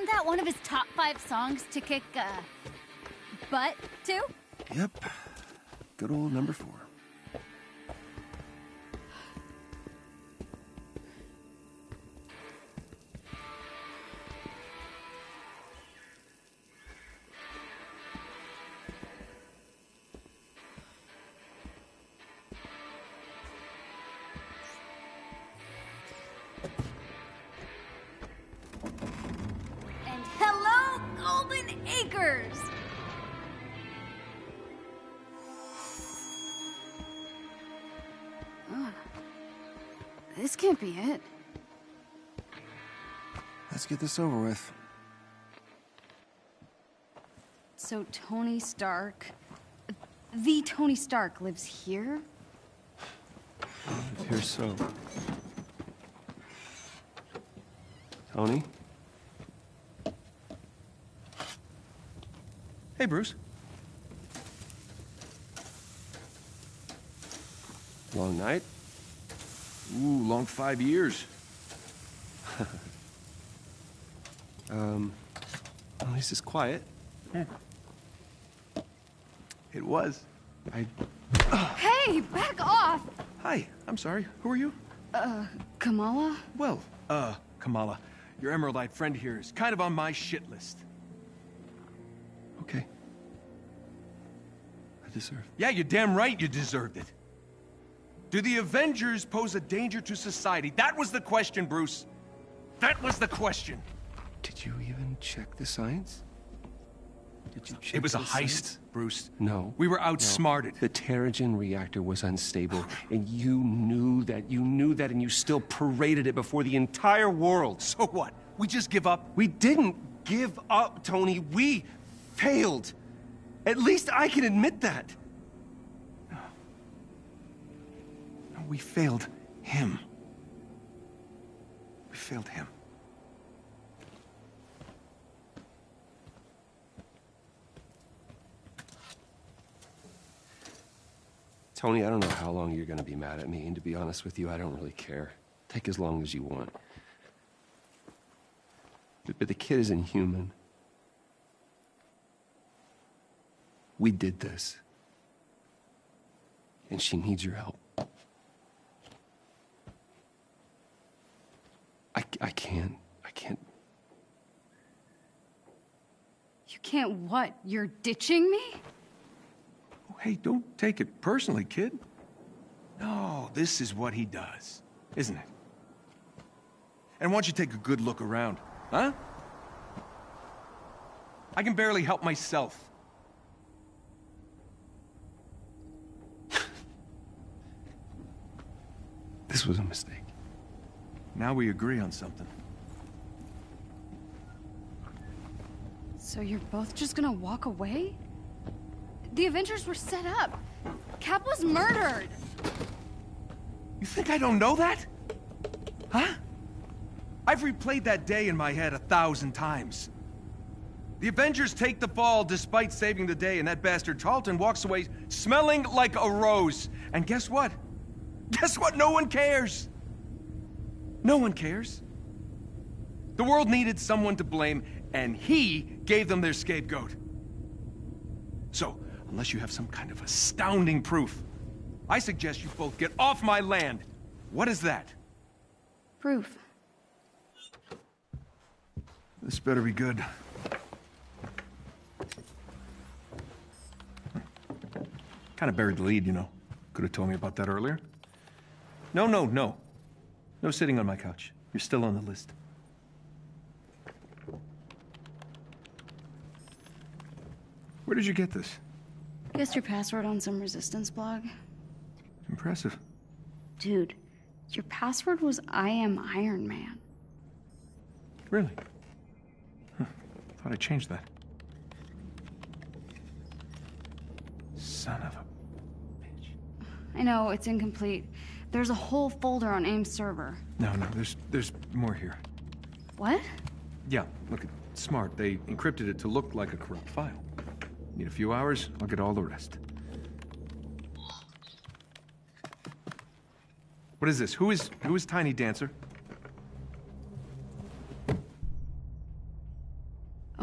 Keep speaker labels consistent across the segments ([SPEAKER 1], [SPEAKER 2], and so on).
[SPEAKER 1] Isn't that one of his top 5 songs to kick, butt to?
[SPEAKER 2] Yep. Good old number 4.
[SPEAKER 1] And hello, Golden Acres! Oh, this can't be it.
[SPEAKER 2] Let's get this over with.
[SPEAKER 1] So Tony Stark, the Tony Stark, lives here?
[SPEAKER 2] It appears so. Tony?
[SPEAKER 3] Hey, Bruce.
[SPEAKER 2] Long night?
[SPEAKER 3] Ooh, long 5 years.
[SPEAKER 2] At least it's quiet.
[SPEAKER 3] It was.
[SPEAKER 1] Hey, back off!
[SPEAKER 3] Hi, I'm sorry. Who are you?
[SPEAKER 1] Kamala?
[SPEAKER 3] Well, Kamala, your Emeraldite friend here is kind of on my shit list.
[SPEAKER 2] Okay. I deserve.
[SPEAKER 3] Yeah, you're damn right you deserved it. Do the Avengers pose a danger to society? That was the question, Bruce. That was the question.
[SPEAKER 2] Did you even check the science? Did you check
[SPEAKER 3] It was a
[SPEAKER 2] the
[SPEAKER 3] heist,
[SPEAKER 2] science?
[SPEAKER 3] Bruce.
[SPEAKER 2] No.
[SPEAKER 3] We were
[SPEAKER 2] No.
[SPEAKER 3] outsmarted.
[SPEAKER 2] The Terrigen reactor was unstable, and you knew that, and you still paraded it before the entire world.
[SPEAKER 3] So what? We just give up?
[SPEAKER 2] We didn't give up, Tony. We failed. At least I can admit that.
[SPEAKER 3] No, we failed him. We failed him.
[SPEAKER 2] Tony, I don't know how long you're gonna be mad at me, and to be honest with you, I don't really care. Take as long as you want. But the kid isn't human. We did this. And she needs your help. I can't.
[SPEAKER 1] You can't what? You're ditching me?
[SPEAKER 3] Oh, hey, don't take it personally, kid. No, this is what he does, isn't it? And why don't you take a good look around, huh? I can barely help myself.
[SPEAKER 2] This was a mistake.
[SPEAKER 3] Now we agree on something.
[SPEAKER 1] So you're both just gonna walk away? The Avengers were set up. Cap was murdered.
[SPEAKER 3] You think I don't know that? Huh? I've replayed that day in my head 1,000 times. The Avengers take the fall despite saving the day, and that bastard Charlton walks away smelling like a rose. And guess what? Guess what? No one cares. No one cares. The world needed someone to blame, and he gave them their scapegoat. So, unless you have some kind of astounding proof, I suggest you both get off my land. What is that?
[SPEAKER 1] Proof.
[SPEAKER 3] This better be good. Kind of buried the lead, you know. Could have told me about that earlier. No. No sitting on my couch. You're still on the list. Where did you get this?
[SPEAKER 1] Guessed your password on some resistance blog?
[SPEAKER 3] Impressive.
[SPEAKER 1] Dude, your password was I am Iron Man.
[SPEAKER 3] Really? Huh. Thought I changed that. Son of a bitch.
[SPEAKER 1] I know, it's incomplete. There's a whole folder on AIM's server.
[SPEAKER 3] No, there's more here.
[SPEAKER 1] What?
[SPEAKER 3] Yeah, look, it's smart. They encrypted it to look like a corrupt file. Need a few hours, I'll get all the rest. What is this? Who is Tiny Dancer?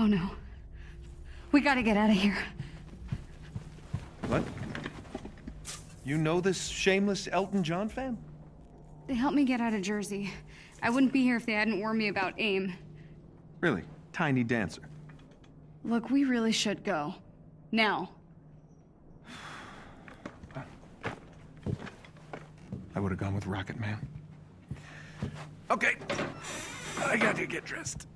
[SPEAKER 1] Oh no. We gotta get out of here.
[SPEAKER 3] What? You know this shameless Elton John fan?
[SPEAKER 1] They helped me get out of Jersey. I wouldn't be here if they hadn't warned me about AIM.
[SPEAKER 3] Really? Tiny Dancer.
[SPEAKER 1] Look, we really should go. Now.
[SPEAKER 3] I would have gone with Rocket Man. Okay. I got to get dressed.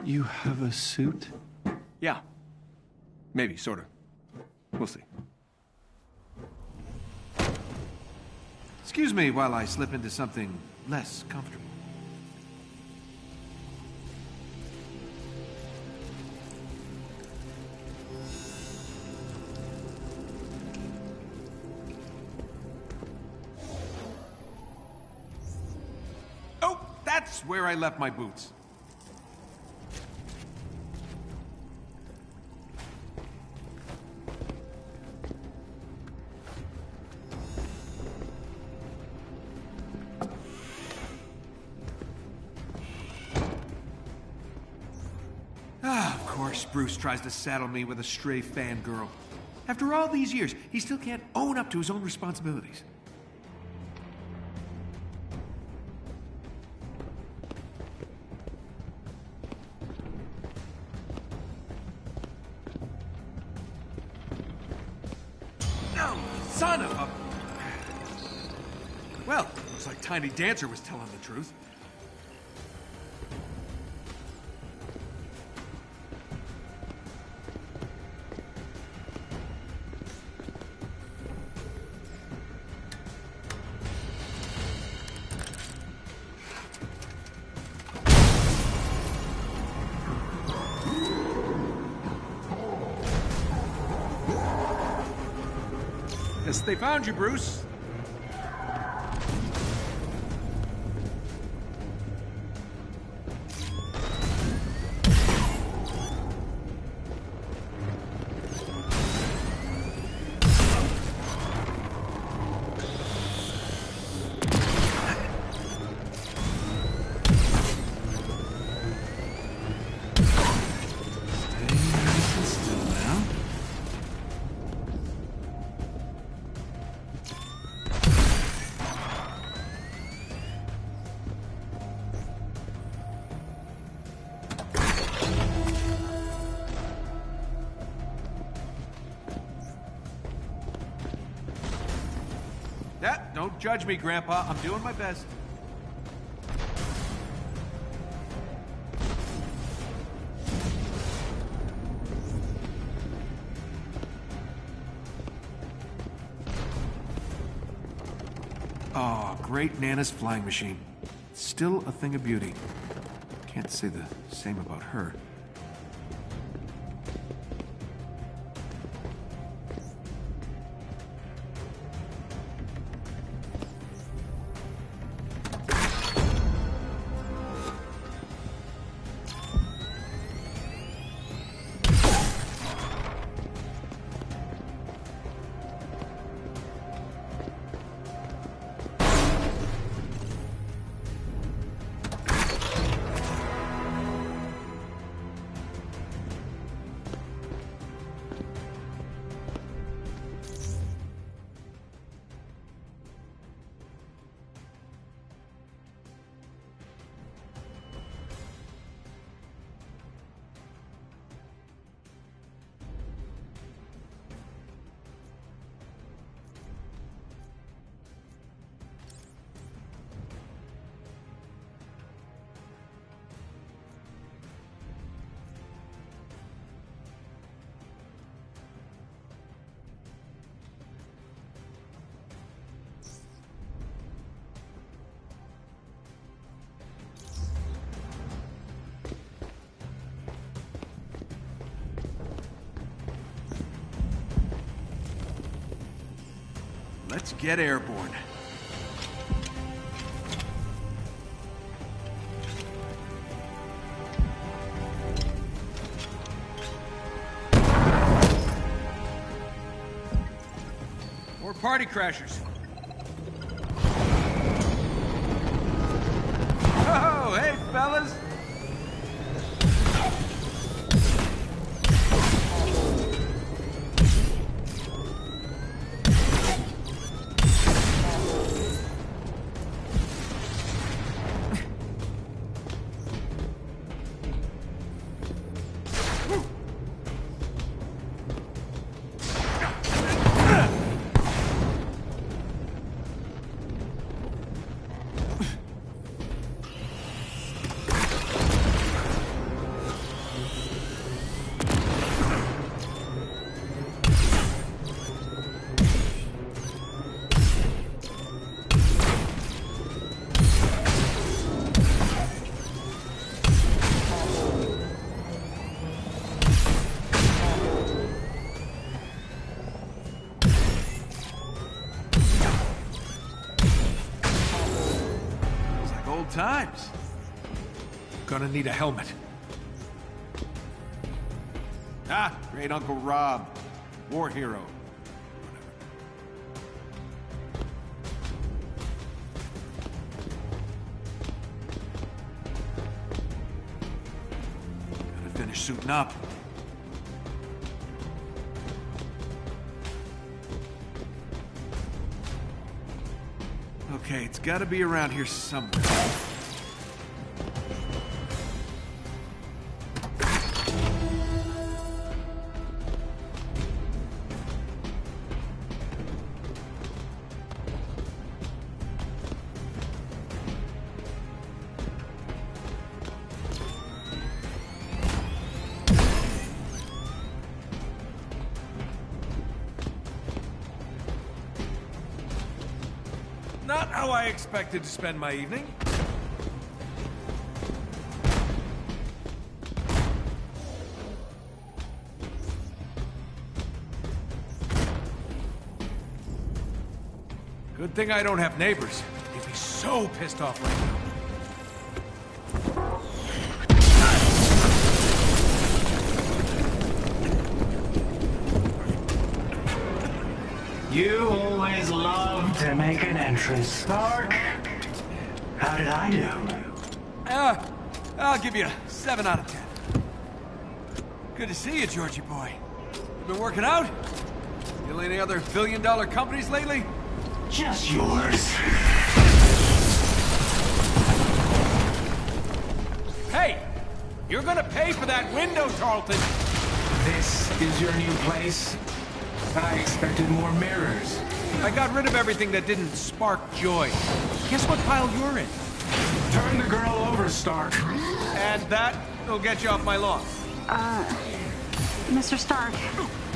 [SPEAKER 2] You have a suit?
[SPEAKER 3] Yeah. Maybe, sort of. We'll see. Excuse me while I slip into something less comfortable. Oh, that's where I left my boots. Of course, Bruce tries to saddle me with a stray fangirl. After all these years, he still can't own up to his own responsibilities. No, son of a... Well, looks like Tiny Dancer was telling the truth. Guess they found you, Bruce. Yeah, don't judge me, Grandpa. I'm doing my best. Oh, great Nana's flying machine. Still a thing of beauty. Can't say the same about her. Let's get airborne. More party crashers. Oh, hey, fellas. times. Gonna need a helmet. Ah, great Uncle Rob. War hero. Gotta finish suiting up. Okay, it's gotta be around here somewhere. Not how I expected to spend my evening. Good thing I don't have neighbors. They'd be so pissed off right now.
[SPEAKER 4] You always love to make an entrance, Stark. How did I do?
[SPEAKER 3] I'll give you a 7 out of 10. Good to see you, Georgie boy. You been working out? Still any other billion-dollar companies lately?
[SPEAKER 4] Just yours.
[SPEAKER 3] Hey! You're gonna pay for that window, Tarleton!
[SPEAKER 4] This is your new place? I expected more mirrors.
[SPEAKER 3] I got rid of everything that didn't spark joy. Guess what pile you're in?
[SPEAKER 4] Turn the girl over, Stark.
[SPEAKER 3] And that will get you off my lawn.
[SPEAKER 1] Mr. Stark.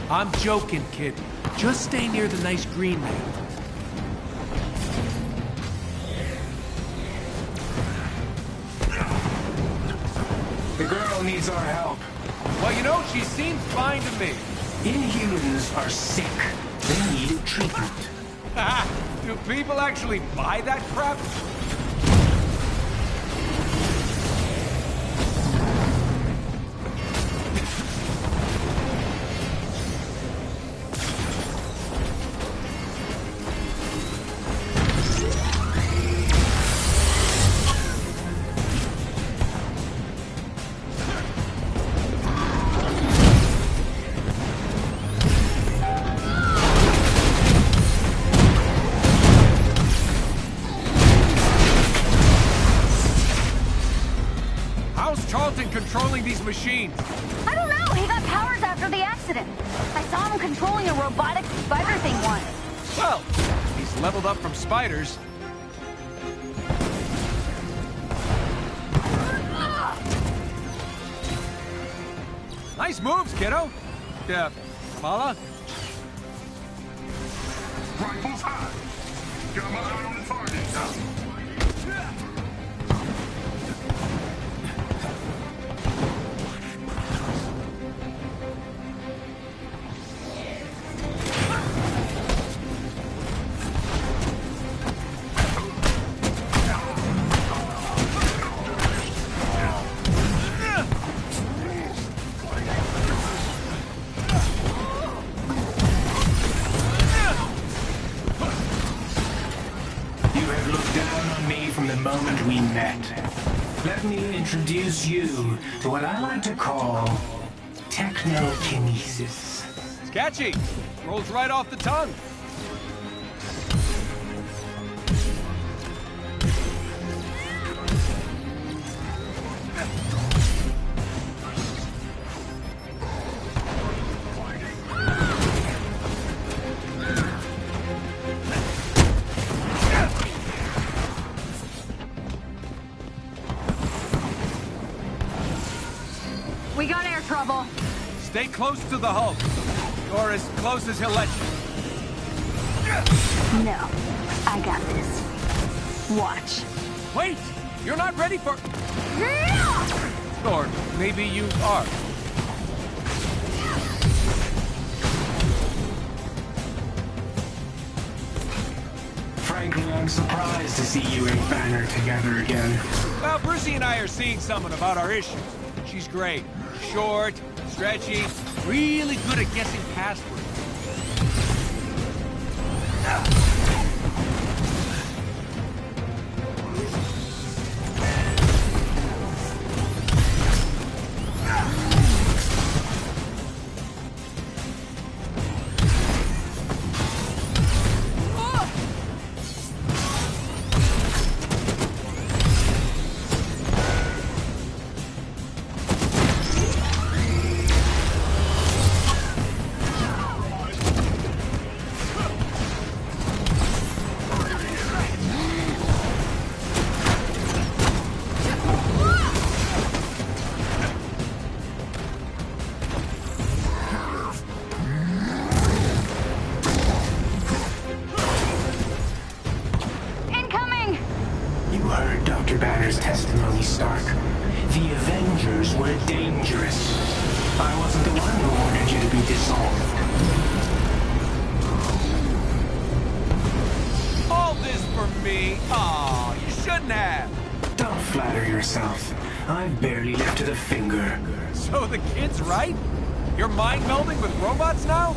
[SPEAKER 3] I'm joking, kid. Just stay near the nice green man.
[SPEAKER 4] The girl needs our help.
[SPEAKER 3] Well, you know, she seems fine to me.
[SPEAKER 4] Inhumans are sick. They need treatment.
[SPEAKER 3] Do people actually buy that crap? Controlling these machines?
[SPEAKER 1] I don't know. He got powers after the accident. I saw him controlling a robotic spider thing once.
[SPEAKER 3] Well, he's leveled up from spiders. Nice moves, kiddo. Kamala?
[SPEAKER 5] Rifles high. Got my eye on the target.
[SPEAKER 4] moment we met. Let me introduce you to what I like to call technokinesis.
[SPEAKER 3] It's catchy. Rolls right off the tongue.
[SPEAKER 1] We got air trouble.
[SPEAKER 3] Stay close to the Hulk, or as close as he'll let you.
[SPEAKER 1] No, I got this. Watch.
[SPEAKER 3] Wait! You're not ready for... Or maybe you are.
[SPEAKER 4] Frankly, I'm surprised to see you and Banner together again.
[SPEAKER 3] Well, Brucey and I are seeing someone about our issue. She's great. Short, stretchy, really good at guessing passwords.
[SPEAKER 4] Testimony, Stark. The Avengers were dangerous. I wasn't the one who ordered you to be dissolved.
[SPEAKER 3] All this for me? Aw, you shouldn't have.
[SPEAKER 4] Don't flatter yourself. I've barely lifted a finger.
[SPEAKER 3] So the kid's right? You're mind melding with robots now?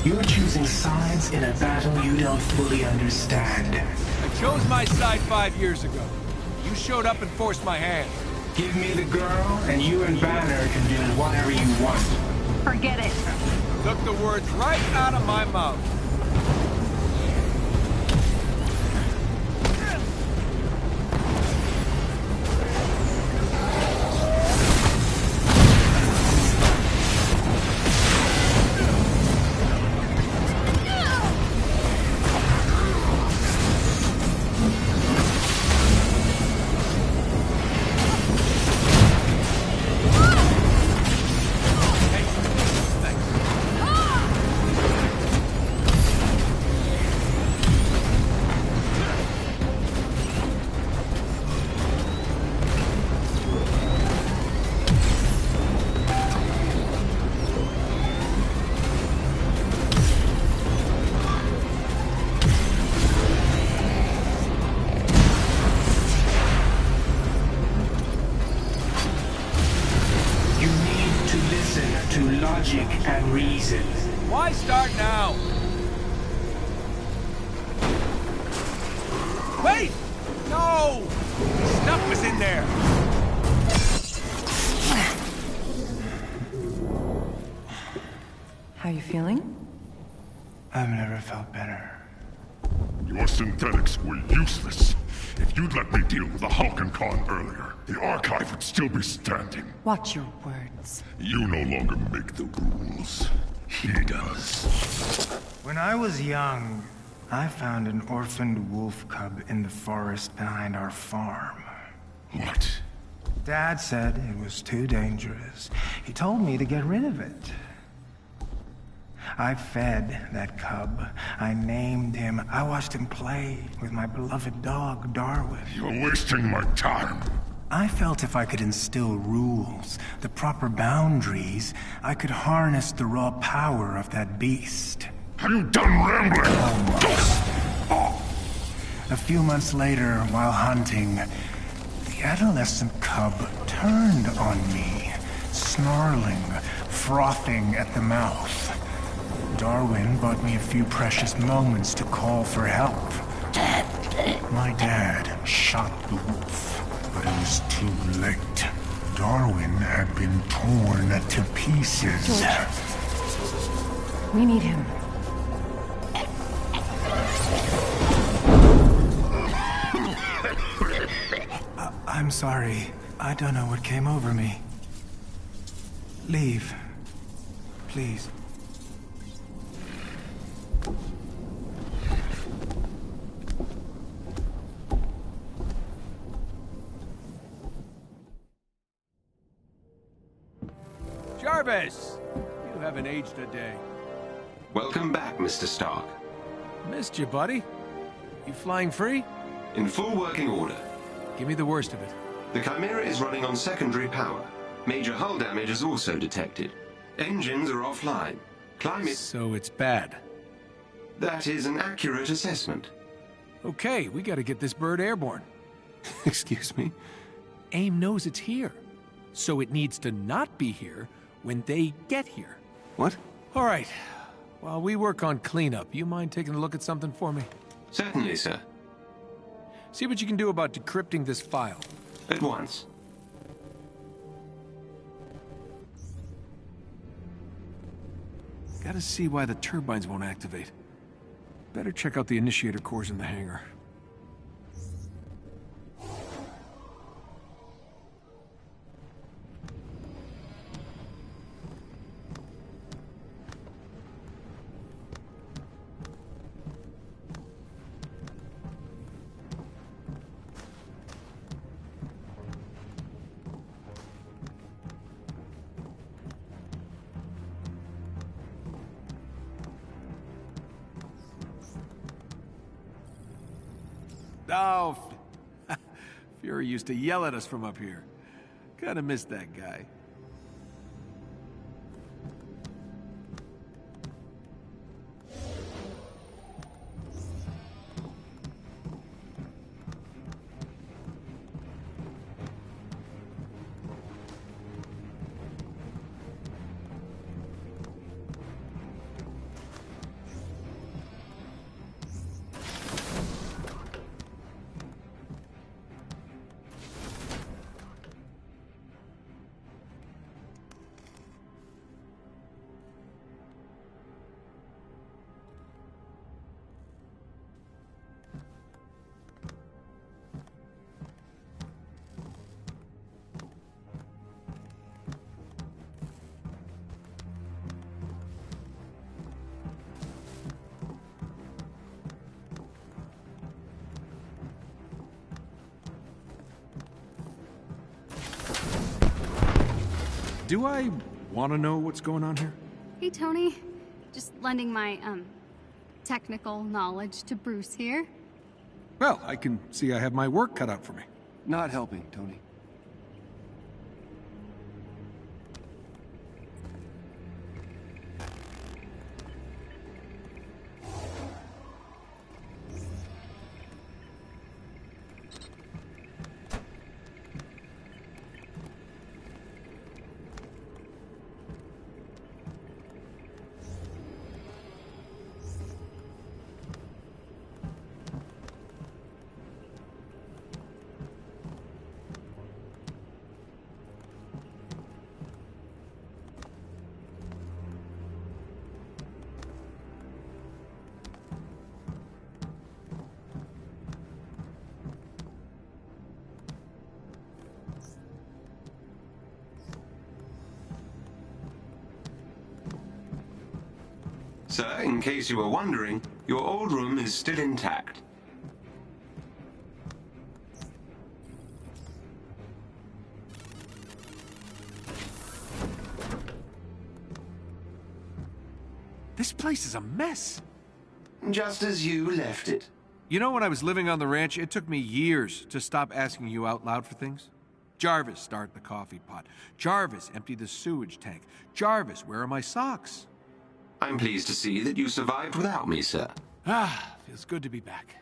[SPEAKER 4] You're choosing sides in a battle you don't fully understand.
[SPEAKER 3] I chose my side 5 years ago. You showed up and forced my hand.
[SPEAKER 4] Give me the girl, and you and Banner can do whatever you want.
[SPEAKER 1] Forget it.
[SPEAKER 3] Took the words right out of my mouth.
[SPEAKER 4] Logic and reason.
[SPEAKER 3] Why start now? Wait! No! Stuff was in there!
[SPEAKER 6] How you feeling?
[SPEAKER 4] I've never felt better.
[SPEAKER 5] Your synthetics were useless. If you'd let me deal with the Hulk and Khan earlier, the Archive would still be standing.
[SPEAKER 6] Watch your words.
[SPEAKER 5] You no longer make the rules. He does.
[SPEAKER 7] When I was young, I found an orphaned wolf cub in the forest behind our farm.
[SPEAKER 5] What?
[SPEAKER 7] Dad said it was too dangerous. He told me to get rid of it. I fed that cub. I named him. I watched him play with my beloved dog, Darwin.
[SPEAKER 5] You're wasting my time.
[SPEAKER 7] I felt if I could instill rules, the proper boundaries, I could harness the raw power of that beast.
[SPEAKER 5] Have you done rambling?
[SPEAKER 7] A few months later, while hunting, the adolescent cub turned on me, snarling, frothing at the mouth. Darwin bought me a few precious moments to call for help. My dad shot the wolf, but it was too late. Darwin had been torn to pieces.
[SPEAKER 6] George. We need him.
[SPEAKER 7] I'm sorry. I don't know what came over me. Leave. Please.
[SPEAKER 3] Jarvis! You haven't aged a day.
[SPEAKER 2] Welcome back, Mr. Stark.
[SPEAKER 3] Missed you, buddy. You flying free?
[SPEAKER 2] In full working order.
[SPEAKER 3] Give me the worst of it.
[SPEAKER 2] The Chimera is running on secondary power. Major hull damage is also detected.
[SPEAKER 8] Engines are offline. Climate...
[SPEAKER 7] So it's bad.
[SPEAKER 8] That is an accurate assessment.
[SPEAKER 7] Okay, we gotta get this bird airborne.
[SPEAKER 2] Excuse me?
[SPEAKER 7] AIM knows it's here, so it needs to not be here when they get here.
[SPEAKER 2] What?
[SPEAKER 7] All right, while we work on cleanup, you mind taking a look at something for me?
[SPEAKER 8] Certainly, sir.
[SPEAKER 7] See what you can do about decrypting this file.
[SPEAKER 8] At once.
[SPEAKER 7] Gotta see why the turbines won't activate. Better check out the initiator cores in the hangar. Oh, Fury used to yell at us from up here. Kinda missed that guy. Do I want to know what's going on here?
[SPEAKER 1] Hey, Tony. Just lending my, technical knowledge to Bruce here.
[SPEAKER 7] Well, I can see I have my work cut out for me.
[SPEAKER 2] Not helping, Tony.
[SPEAKER 8] Sir, in case you were wondering, your old room is still intact.
[SPEAKER 7] This place is a mess.
[SPEAKER 8] Just as you left it.
[SPEAKER 7] You know, when I was living on the ranch, it took me years to stop asking you out loud for things. Jarvis, start the coffee pot. Jarvis, empty the sewage tank. Jarvis, where are my socks?
[SPEAKER 8] I'm pleased to see that you survived without me, sir.
[SPEAKER 7] Ah, feels good to be back.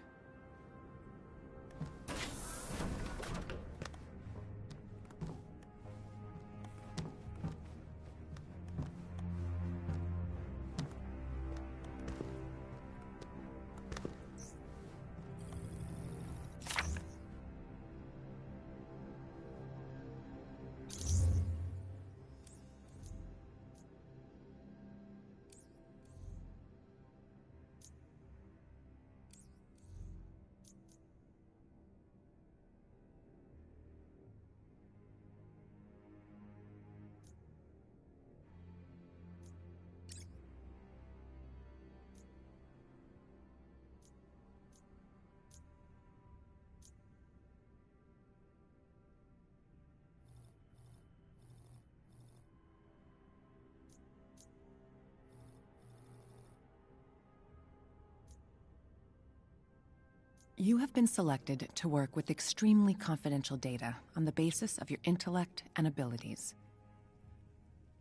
[SPEAKER 6] You have been selected to work with extremely confidential data on the basis of your intellect and abilities.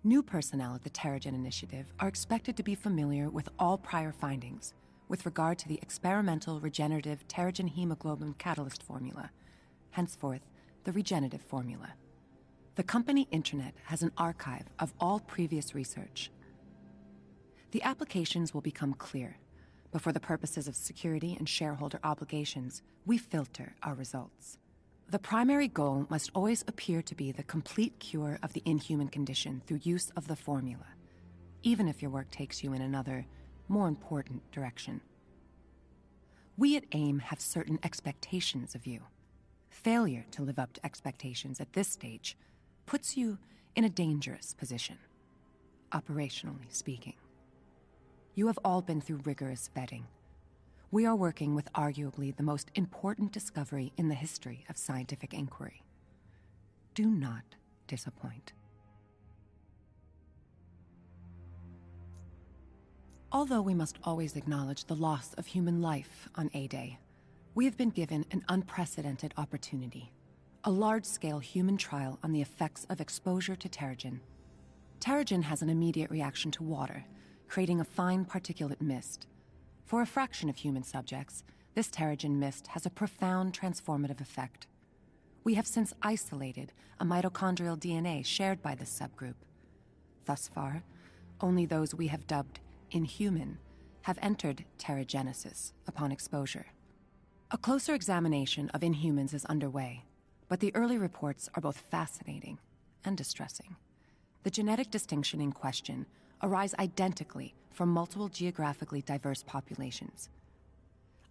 [SPEAKER 6] New personnel at the Terrigen Initiative are expected to be familiar with all prior findings with regard to the experimental regenerative Terrigen hemoglobin catalyst formula, henceforth the regenerative formula. The company intranet has an archive of all previous research. The applications will become clear, but for the purposes of security and shareholder obligations, we filter our results. The primary goal must always appear to be the complete cure of the inhuman condition through use of the formula, even if your work takes you in another, more important direction. We at AIM have certain expectations of you. Failure to live up to expectations at this stage puts you in a dangerous position, operationally speaking. You have all been through rigorous vetting. We are working with arguably the most important discovery in the history of scientific inquiry. Do not disappoint. Although we must always acknowledge the loss of human life on A-Day, we have been given an unprecedented opportunity, a large-scale human trial on the effects of exposure to Terrigen. Terrigen has an immediate reaction to water, creating a fine particulate mist. For a fraction of human subjects, this Terrigen mist has a profound transformative effect. We have since isolated a mitochondrial DNA shared by this subgroup. Thus far, only those we have dubbed inhuman have entered terrigenesis upon exposure. A closer examination of inhumans is underway, but the early reports are both fascinating and distressing. The genetic distinction in question arise identically from multiple geographically diverse populations.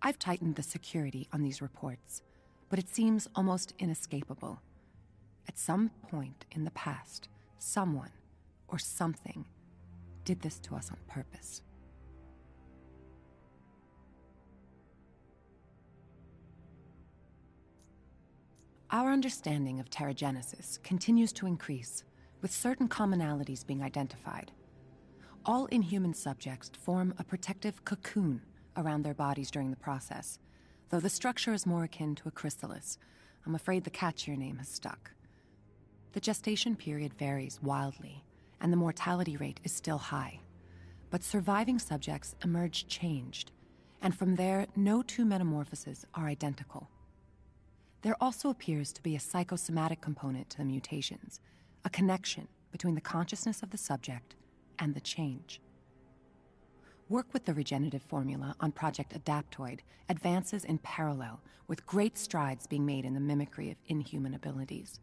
[SPEAKER 6] I've tightened the security on these reports, but it seems almost inescapable. At some point in the past, someone or something did this to us on purpose. Our understanding of terrigenesis continues to increase, with certain commonalities being identified. All inhuman subjects form a protective cocoon around their bodies during the process, though the structure is more akin to a chrysalis. I'm afraid the catchier name has stuck. The gestation period varies wildly, and the mortality rate is still high. But surviving subjects emerge changed, and from there, no two metamorphoses are identical. There also appears to be a psychosomatic component to the mutations, a connection between the consciousness of the subject and the change. Work with the regenerative formula on Project Adaptoid advances in parallel, with great strides being made in the mimicry of inhuman abilities.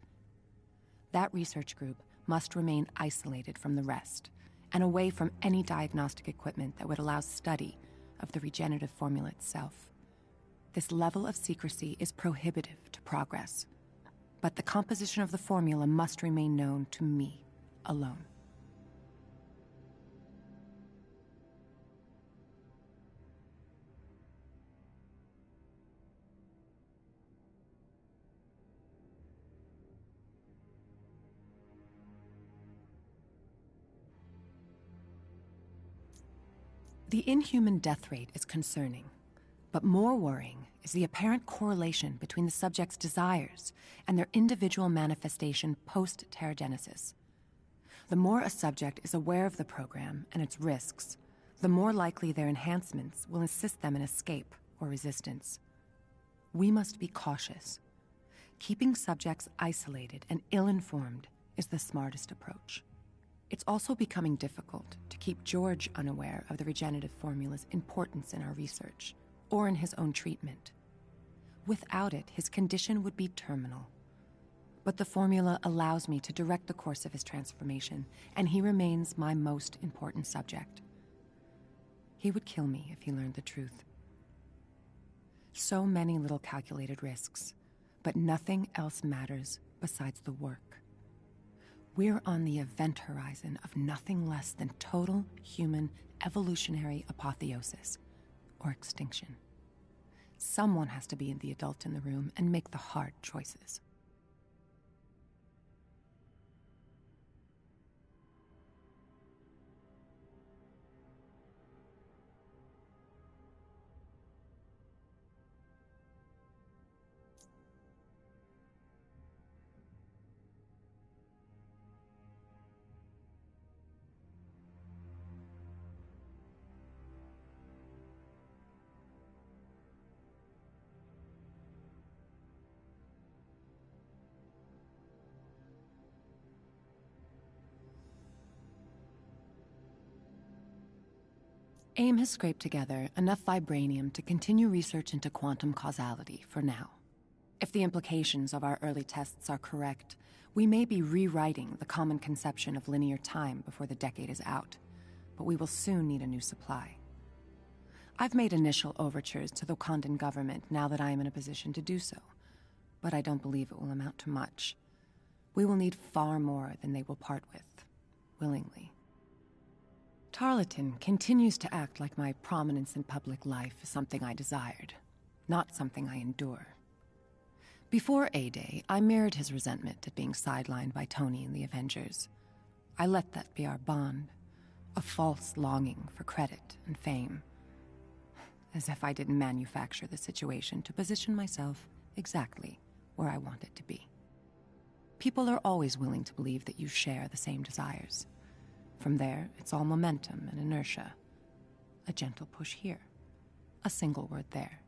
[SPEAKER 6] That research group must remain isolated from the rest, and away from any diagnostic equipment that would allow study of the regenerative formula itself. This level of secrecy is prohibitive to progress, but the composition of the formula must remain known to me alone. The inhuman death rate is concerning, but more worrying is the apparent correlation between the subject's desires and their individual manifestation post-terrigenesis. The more a subject is aware of the program and its risks, the more likely their enhancements will assist them in escape or resistance. We must be cautious. Keeping subjects isolated and ill-informed is the smartest approach. It's also becoming difficult to keep George unaware of the regenerative formula's importance in our research, or in his own treatment. Without it, his condition would be terminal. But the formula allows me to direct the course of his transformation, and he remains my most important subject. He would kill me if he learned the truth. So many little calculated risks, but nothing else matters besides the work. We're on the event horizon of nothing less than total human evolutionary apotheosis, or extinction. Someone has to be the adult in the room and make the hard choices. AIM has scraped together enough vibranium to continue research into quantum causality for now. If the implications of our early tests are correct, we may be rewriting the common conception of linear time before the decade is out, but we will soon need a new supply. I've made initial overtures to the Wakandan government now that I am in a position to do so, but I don't believe it will amount to much. We will need far more than they will part with, willingly. Tarleton continues to act like my prominence in public life is something I desired, not something I endure. Before A-Day, I mirrored his resentment at being sidelined by Tony and the Avengers. I let that be our bond, a false longing for credit and fame. As if I didn't manufacture the situation to position myself exactly where I want it to be. People are always willing to believe that you share the same desires. From there, it's all momentum and inertia. A gentle push here, a single word there.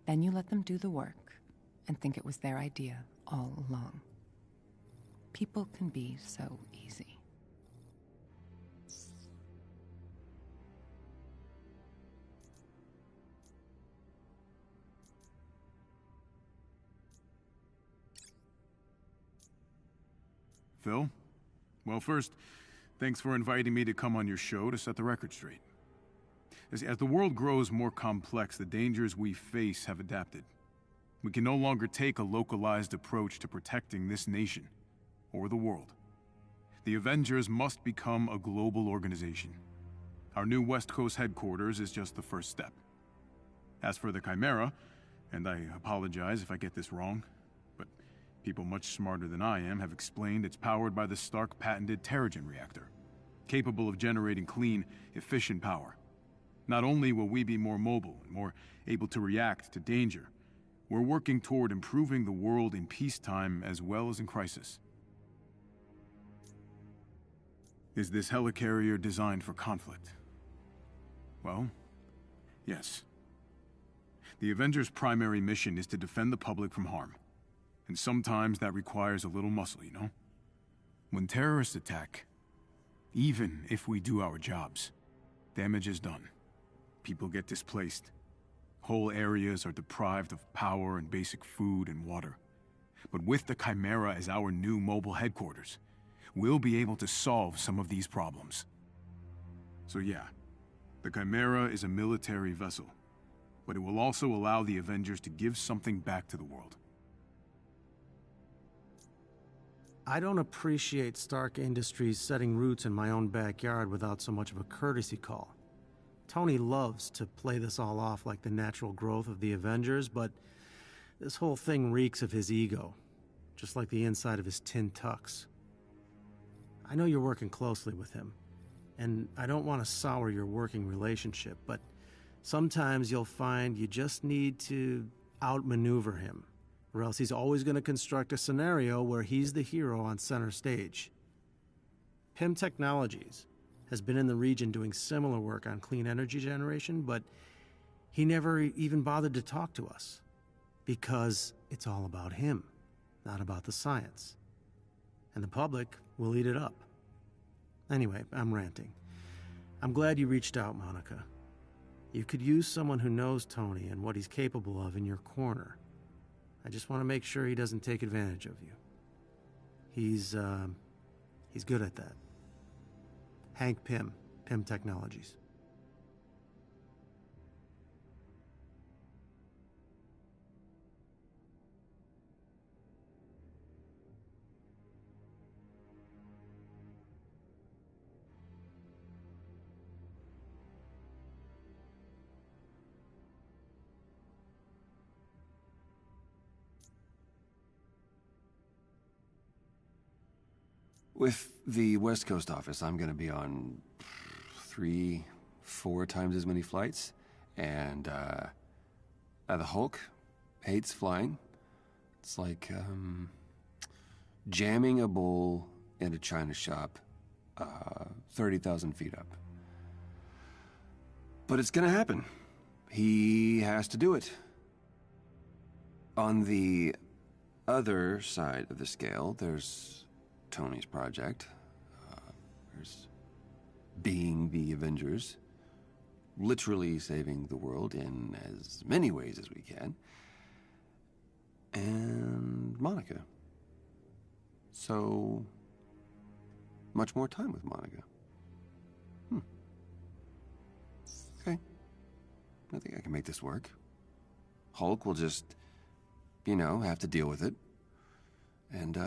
[SPEAKER 6] Then you let them do the work and think it was their idea all along. People can be so easy.
[SPEAKER 9] Phil? Well, first, thanks for inviting me to come on your show to set the record straight. As the world grows more complex, the dangers we face have adapted. We can no longer take a localized approach to protecting this nation, or the world. The Avengers must become a global organization. Our new West Coast headquarters is just the first step. As for the Chimera, and I apologize if I get this wrong, but people much smarter than I am have explained it's powered by the Stark patented Terrigen reactor, capable of generating clean, efficient power. Not only will we be more mobile and more able to react to danger, we're working toward improving the world in peacetime as well as in crisis. Is this helicarrier designed for conflict? Well, yes. The Avengers' primary mission is to defend the public from harm. And sometimes that requires a little muscle, you know? When terrorists attack, even if we do our jobs, damage is done. People get displaced. Whole areas are deprived of power and basic food and water. But with the Chimera as our new mobile headquarters, we'll be able to solve some of these problems. So yeah, the Chimera is a military vessel, but it will also allow the Avengers to give something back to the world.
[SPEAKER 10] I don't appreciate Stark Industries setting roots in my own backyard without so much of a courtesy call. Tony loves to play this all off like the natural growth of the Avengers, but this whole thing reeks of his ego, just like the inside of his tin tux. I know you're working closely with him, and I don't want to sour your working relationship, but sometimes you'll find you just need to outmaneuver him, or else he's always going to construct a scenario where he's the hero on center stage. PIM Technologies has been in the region doing similar work on clean energy generation, but he never even bothered to talk to us. Because it's all about him, not about the science. And the public will eat it up. Anyway, I'm ranting. I'm glad you reached out, Monica. You could use someone who knows Tony and what he's capable of in your corner. I just want to make sure he doesn't take advantage of you. He's good at that. Hank Pym, Pym Technologies.
[SPEAKER 2] With the West Coast office, I'm gonna be on 3-4 times as many flights. And, the Hulk hates flying. It's like, jamming a bull in a china shop, 30,000 feet up. But it's gonna happen. He has to do it. On the other side of the scale, there's Tony's project. There's being the Avengers. literally saving the world in as many ways as we can. And Monica. So much more time with Monica. Okay. I think I can make this work. Hulk will just, have to deal with it. And,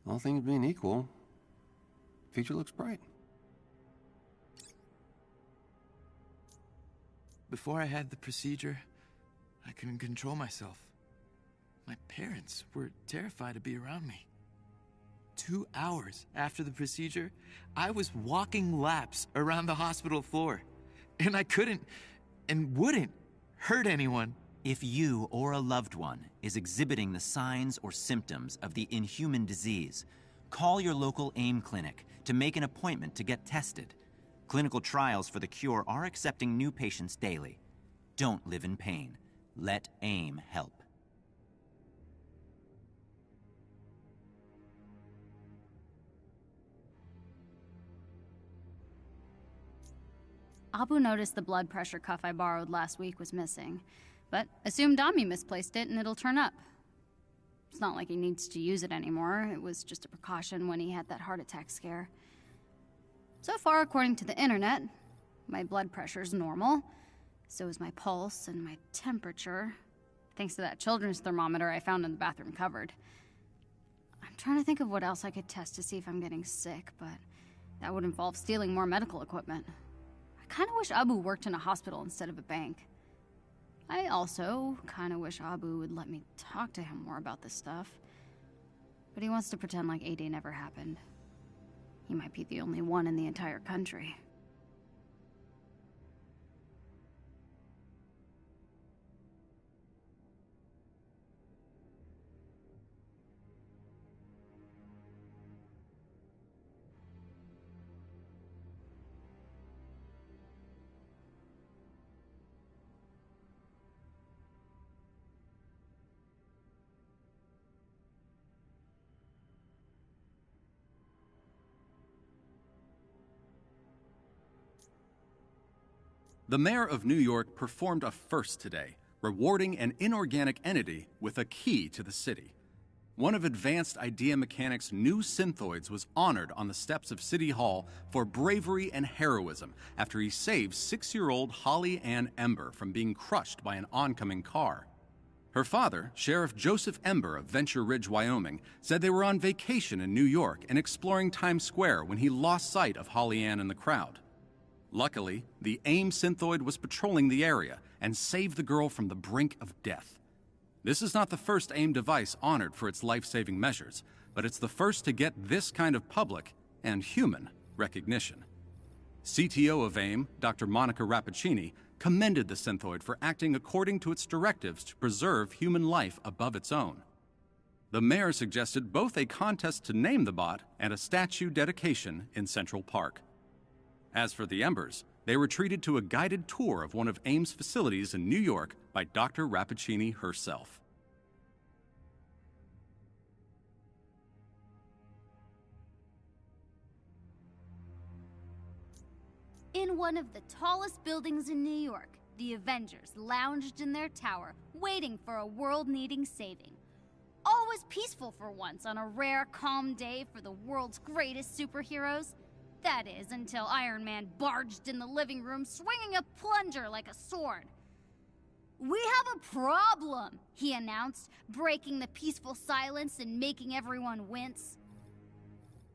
[SPEAKER 2] all things being equal, future looks bright.
[SPEAKER 11] Before I had the procedure, I couldn't control myself. My parents were terrified to be around me. 2 hours after the procedure, I was walking laps around the hospital floor. And I couldn't and wouldn't hurt anyone.
[SPEAKER 12] If you or a loved one is exhibiting the signs or symptoms of the inhuman disease, call your local AIM clinic to make an appointment to get tested. Clinical trials for the cure are accepting new patients daily. Don't live in pain. Let AIM help.
[SPEAKER 1] Abu noticed the blood pressure cuff I borrowed last week was missing, but assumed Dami misplaced it and it'll turn up. It's not like he needs to use it anymore. It was just a precaution when he had that heart attack scare. So far, according to the internet, my blood pressure's normal. So is my pulse and my temperature, thanks to that children's thermometer I found in the bathroom cupboard. I'm trying to think of what else I could test to see if I'm getting sick, but that would involve stealing more medical equipment. I kind of wish Abu worked in a hospital instead of a bank. I also kind of wish Abu would let me talk to him more about this stuff. But he wants to pretend like A-Day never happened. He might be the only one in the entire country.
[SPEAKER 13] The mayor of New York performed a first today, rewarding an inorganic entity with a key to the city. One of Advanced Idea Mechanics' new synthoids was honored on the steps of City Hall for bravery and heroism after he saved 6-year-old Holly Ann Ember from being crushed by an oncoming car. Her father, Sheriff Joseph Ember of Venture Ridge, Wyoming, said they were on vacation in New York and exploring Times Square when he lost sight of Holly Ann in the crowd. Luckily, the AIM synthoid was patrolling the area and saved the girl from the brink of death. This is not the first AIM device honored for its life-saving measures, but it's the first to get this kind of public and human recognition. CTO of AIM, Dr. Monica Rappaccini, commended the synthoid for acting according to its directives to preserve human life above its own. The mayor suggested both a contest to name the bot and a statue dedication in Central Park. As for the Embers, they were treated to a guided tour of one of AIM's facilities in New York by Dr. Rappaccini herself.
[SPEAKER 14] In one of the tallest buildings in New York, the Avengers lounged in their tower, waiting for a world needing saving. All was peaceful for once on a rare, calm day for the world's greatest superheroes. That is, until Iron Man barged in the living room, swinging a plunger like a sword. "We have a problem," he announced, breaking the peaceful silence and making everyone wince.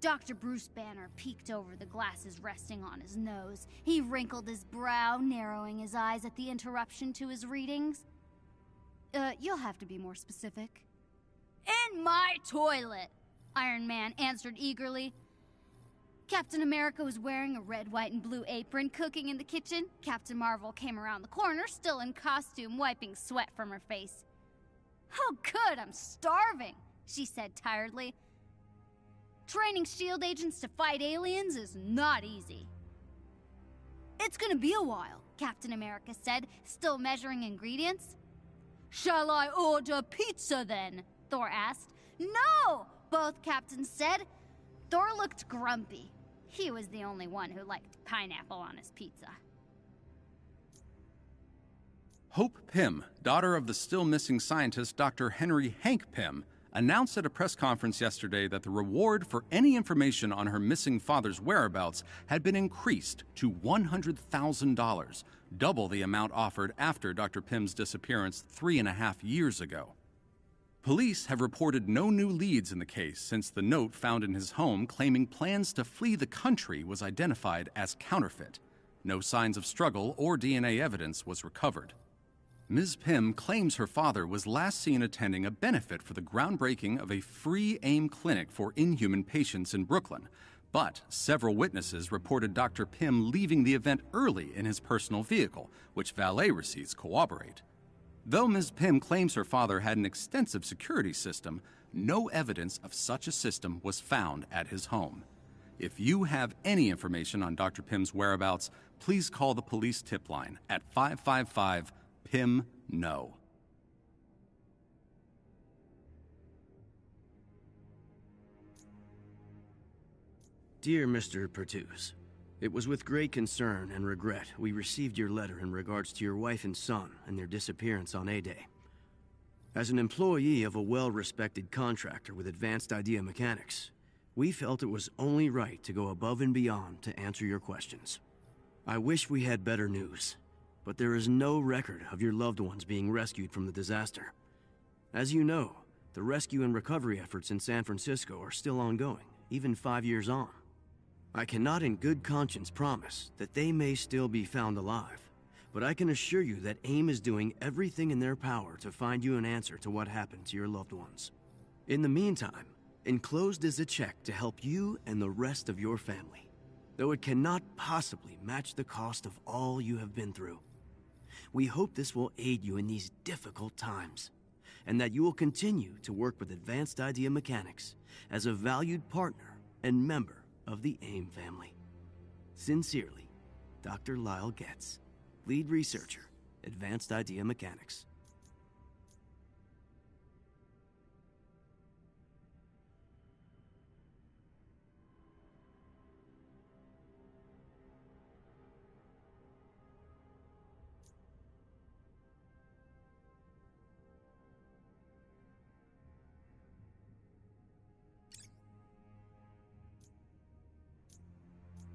[SPEAKER 14] Dr. Bruce Banner peeked over the glasses resting on his nose. He wrinkled his brow, narrowing his eyes at the interruption to his readings. You'll have to be more specific." "In my toilet," Iron Man answered eagerly. Captain America was wearing a red, white, and blue apron, cooking in the kitchen. Captain Marvel came around the corner, still in costume, wiping sweat from her face. "Oh, good, I'm starving," she said tiredly. "Training S.H.I.E.L.D. agents to fight aliens is not easy." "It's gonna be a while," Captain America said, still measuring ingredients. "Shall I order pizza then?" Thor asked. "No!" both captains said. Thor looked grumpy. He was the only one who liked pineapple on his pizza.
[SPEAKER 13] Hope Pym, daughter of the still missing scientist Dr. Henry Hank Pym, announced at a press conference yesterday that the reward for any information on her missing father's whereabouts had been increased to $100,000, double the amount offered after Dr. Pym's disappearance 3.5 years ago. Police have reported no new leads in the case since the note found in his home claiming plans to flee the country was identified as counterfeit. No signs of struggle or DNA evidence was recovered. Ms. Pym claims her father was last seen attending a benefit for the groundbreaking of a free AIM clinic for inhuman patients in Brooklyn, but several witnesses reported Dr. Pym leaving the event early in his personal vehicle, which valet receipts corroborate. Though Ms. Pym claims her father had an extensive security system, no evidence of such a system was found at his home. If you have any information on Dr. Pym's whereabouts, please call the police tip line at 555 Pym No.
[SPEAKER 15] Dear Mr. Pertuse, it was with great concern and regret we received your letter in regards to your wife and son and their disappearance on A-Day. As an employee of a well-respected contractor with advanced idea mechanics, we felt it was only right to go above and beyond to answer your questions. I wish we had better news, but there is no record of your loved ones being rescued from the disaster. As you know, the rescue and recovery efforts in San Francisco are still ongoing, even 5 years on. I cannot in good conscience promise that they may still be found alive, but I can assure you that AIM is doing everything in their power to find you an answer to what happened to your loved ones. In the meantime, enclosed is a check to help you and the rest of your family, though it cannot possibly match the cost of all you have been through. We hope this will aid you in these difficult times, and that you will continue to work with Advanced Idea Mechanics as a valued partner and member of the AIM family. Sincerely, Dr. Lyle Getz, Lead Researcher, Advanced Idea Mechanics.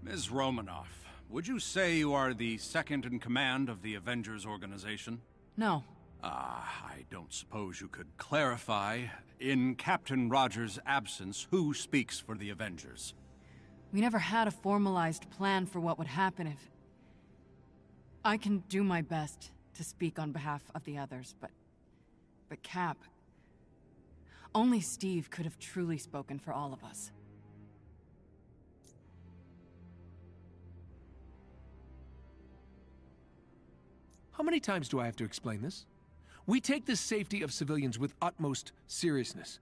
[SPEAKER 13] Ms. Romanoff, would you say you are the second in command of the Avengers organization?
[SPEAKER 16] No.
[SPEAKER 13] I don't suppose you could clarify, in Captain Rogers' absence, who speaks for the Avengers?
[SPEAKER 16] We never had a formalized plan for what would happen if... I can do my best to speak on behalf of the others, but Cap... Only Steve could have truly spoken for all of us.
[SPEAKER 17] How many times do I have to explain this? We take the safety of civilians with utmost seriousness.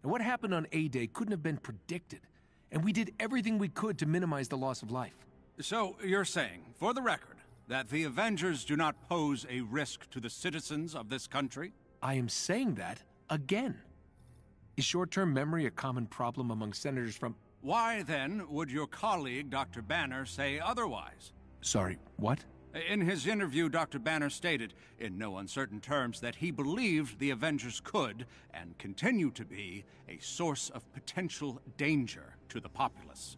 [SPEAKER 17] And what happened on A-Day couldn't have been predicted, and we did everything we could to minimize the loss of life.
[SPEAKER 13] So, you're saying, for the record, that the Avengers do not pose a risk to the citizens of this country?
[SPEAKER 17] I am saying that again. Is short-term memory a common problem among senators from...
[SPEAKER 13] Why, then, would your colleague, Dr. Banner, say otherwise?
[SPEAKER 17] Sorry, what?
[SPEAKER 13] In his interview, Dr. Banner stated, in no uncertain terms, that he believed the Avengers could, and continue to be, a source of potential danger to the populace.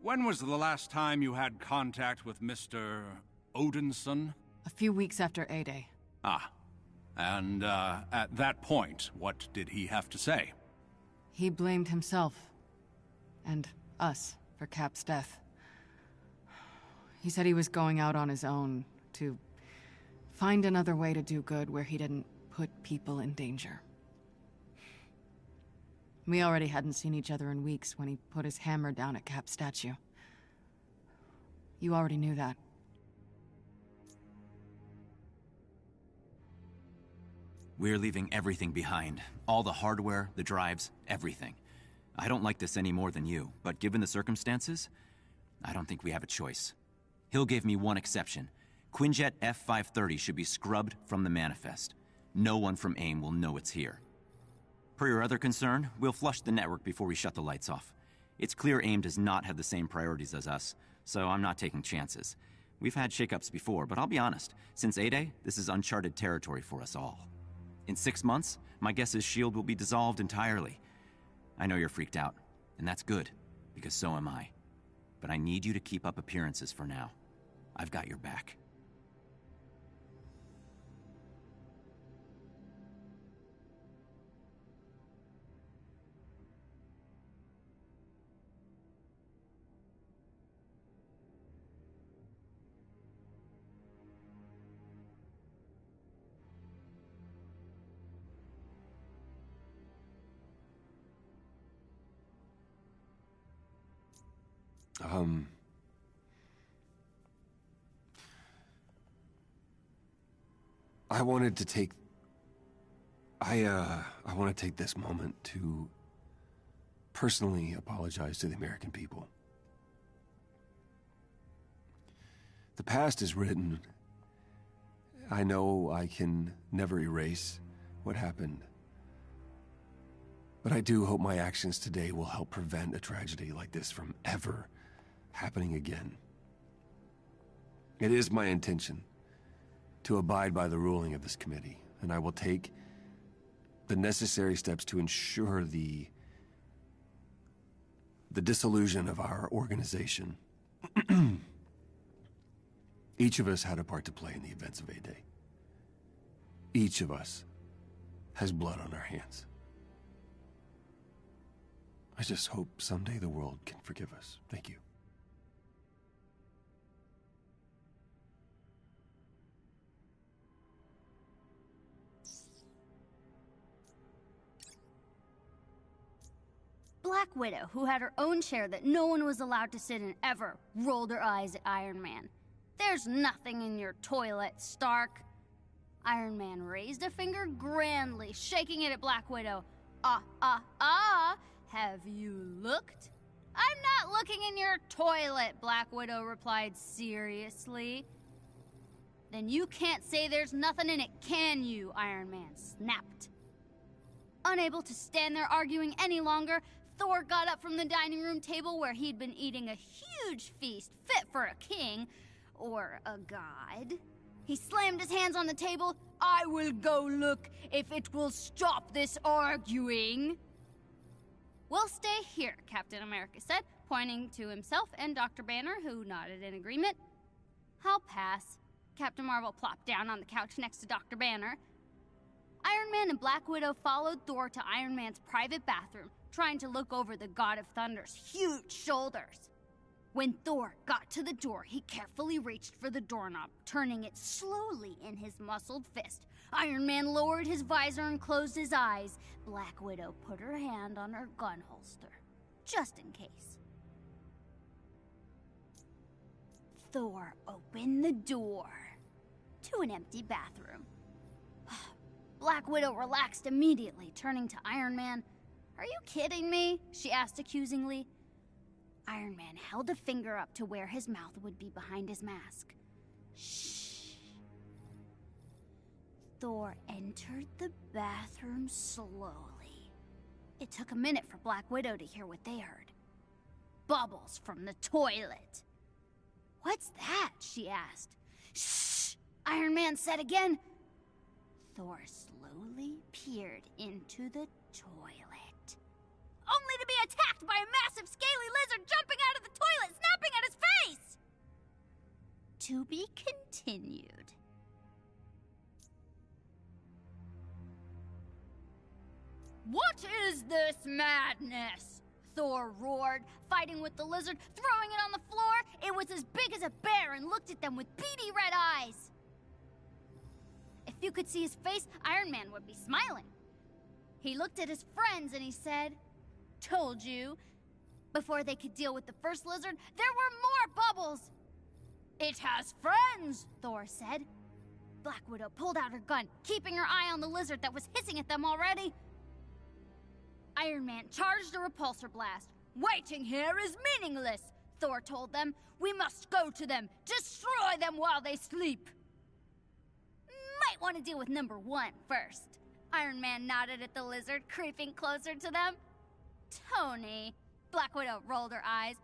[SPEAKER 13] When was the last time you had contact with Mr. Odinson?
[SPEAKER 16] A few weeks after A-Day.
[SPEAKER 13] Ah. And, at that point, what did he have to say?
[SPEAKER 16] He blamed himself. And us for Cap's death. He said he was going out on his own to Find another way to do good where he didn't put people in danger. We already hadn't seen each other in weeks when he put his hammer down at Cap's statue. You already knew that.
[SPEAKER 12] We're leaving everything behind. All the hardware, the drives, everything. I don't like this any more than you, but given the circumstances, I don't think we have a choice. Hill gave me one exception. Quinjet F-530 should be scrubbed from the manifest. No one from AIM will know it's here. Per your other concern, we'll flush the network before we shut the lights off. It's clear AIM does not have the same priorities as us, so I'm not taking chances. We've had shakeups before, but I'll be honest, since A-Day, this is uncharted territory for us all. In 6 months, my guess is S.H.I.E.L.D. will be dissolved entirely. I know you're freaked out, and that's good, because so am I. But I need you to keep up appearances for now. I've got your back.
[SPEAKER 2] I wanted to take... I want to take this moment to personally apologize to the American people. The past is written. I know I can never erase what happened. But I do hope my actions today will help prevent a tragedy like this from ever happening again. It is my intention to abide by the ruling of this committee, and I will take the necessary steps to ensure the dissolution of our organization. Each of us had a part to play in the events of A-Day. Each of us has blood on our hands. I just hope someday the world can forgive us. Thank you.
[SPEAKER 14] Black Widow, who had her own chair that no one was allowed to sit in ever, rolled her eyes at Iron Man. "There's nothing in your toilet, Stark." Iron Man raised a finger grandly, shaking it at Black Widow. Have you looked?" "I'm not looking in your toilet," Black Widow replied seriously. "Then you can't say there's nothing in it, can you?" Iron Man snapped. Unable to stand there arguing any longer, Thor got up from the dining room table where he'd been eating a huge feast fit for a king, or a god. He slammed his hands on the table. "I will go look if it will stop this arguing." "We'll stay here," Captain America said, pointing to himself and Dr. Banner, who nodded in agreement. "I'll pass." Captain Marvel plopped down on the couch next to Dr. Banner. Iron Man and Black Widow followed Thor to Iron Man's private bathroom, trying to look over the God of Thunder's huge shoulders. When Thor got to the door, he carefully reached for the doorknob, turning it slowly in his muscled fist. Iron Man lowered his visor and closed his eyes. Black Widow put her hand on her gun holster, just in case. Thor opened the door to an empty bathroom. Black Widow relaxed immediately, turning to Iron Man. "Are you kidding me?" she asked accusingly. Iron Man held a finger up to where his mouth would be behind his mask. Shh. Thor entered the bathroom slowly. It took a minute for Black Widow to hear what they heard. Bubbles from the toilet. "What's that?" she asked. "Shh," Iron Man said again. Thor slowly peered into the toilet, only to be attacked by a massive scaly lizard jumping out of the toilet, snapping at his face! To be continued. "What is this madness?" Thor roared, fighting with the lizard, throwing it on the floor. It was as big as a bear and looked at them with beady red eyes. If you could see his face, Iron Man would be smiling. He looked at his friends and he said, "Told you." Before they could deal with the first lizard, there were more bubbles. "It has friends," Thor said. Black Widow pulled out her gun, keeping her eye on the lizard that was hissing at them already. Iron Man charged a repulsor blast. "Waiting here is meaningless," Thor told them. "We must go to them, destroy them while they sleep." "Might want to deal with number one first." Iron Man nodded at the lizard, creeping closer to them. "Tony," Black Widow rolled her eyes.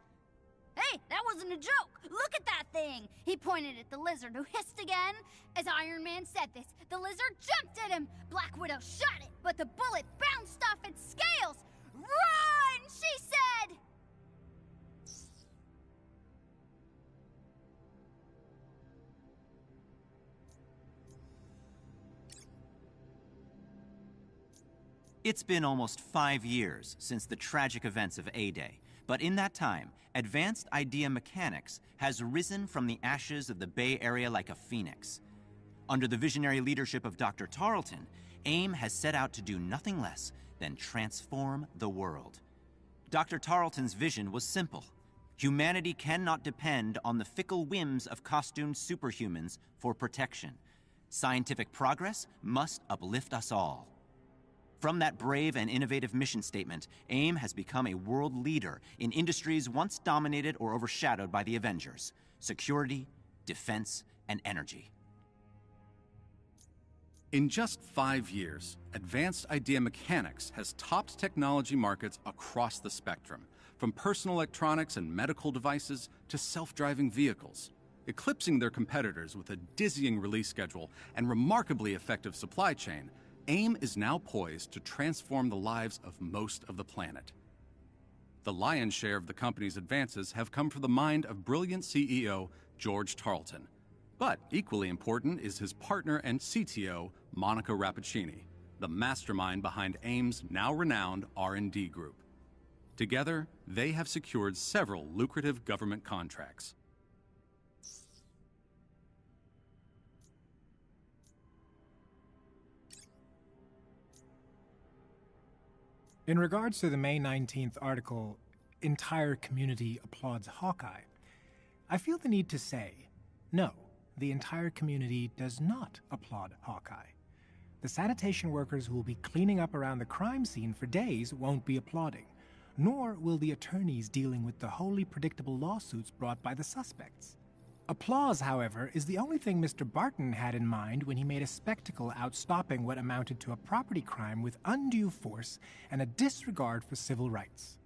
[SPEAKER 14] "Hey, that wasn't a joke! Look at that thing!" He pointed at the lizard, who hissed again. As Iron Man said this, the lizard jumped at him. Black Widow shot it, but the bullet bounced off its scales. "Run!" she said!
[SPEAKER 12] It's been almost 5 years since the tragic events of A-Day, but in that time, advanced idea mechanics has risen from the ashes of the Bay Area like a phoenix. Under the visionary leadership of Dr. Tarleton, AIM has set out to do nothing less than transform the world. Dr. Tarleton's vision was simple. Humanity cannot depend on the fickle whims of costumed superhumans for protection. Scientific progress must uplift us all. From that brave and innovative mission statement, AIM has become a world leader in industries once dominated or overshadowed by the Avengers: security, defense, and energy.
[SPEAKER 13] In just 5 years, advanced idea mechanics has topped technology markets across the spectrum, from personal electronics and medical devices to self-driving vehicles. Eclipsing their competitors with a dizzying release schedule and remarkably effective supply chain, AIM is now poised to transform the lives of most of the planet. The lion's share of the company's advances have come from the mind of brilliant CEO George Tarleton. But equally important is his partner and CTO, Monica Rappaccini, the mastermind behind AIM's now renowned R&D group. Together, they have secured several lucrative government contracts.
[SPEAKER 18] In regards to the May 19th article, "Entire Community Applauds Hawkeye," I feel the need to say, no, the entire community does not applaud Hawkeye. The sanitation workers who will be cleaning up around the crime scene for days won't be applauding, nor will the attorneys dealing with the wholly predictable lawsuits brought by the suspects. Applause, however, is the only thing Mr. Barton had in mind when he made a spectacle out stopping what amounted to a property crime with undue force and a disregard for civil rights.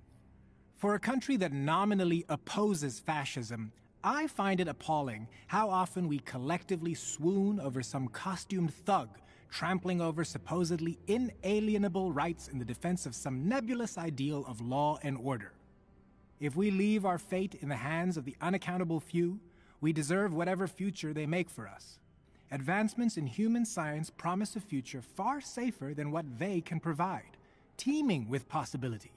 [SPEAKER 18] For a country that nominally opposes fascism, I find it appalling how often we collectively swoon over some costumed thug trampling over supposedly inalienable rights in the defense of some nebulous ideal of law and order. If we leave our fate in the hands of the unaccountable few, we deserve whatever future they make for us. Advancements in human science promise a future far safer than what they can provide, teeming with possibility.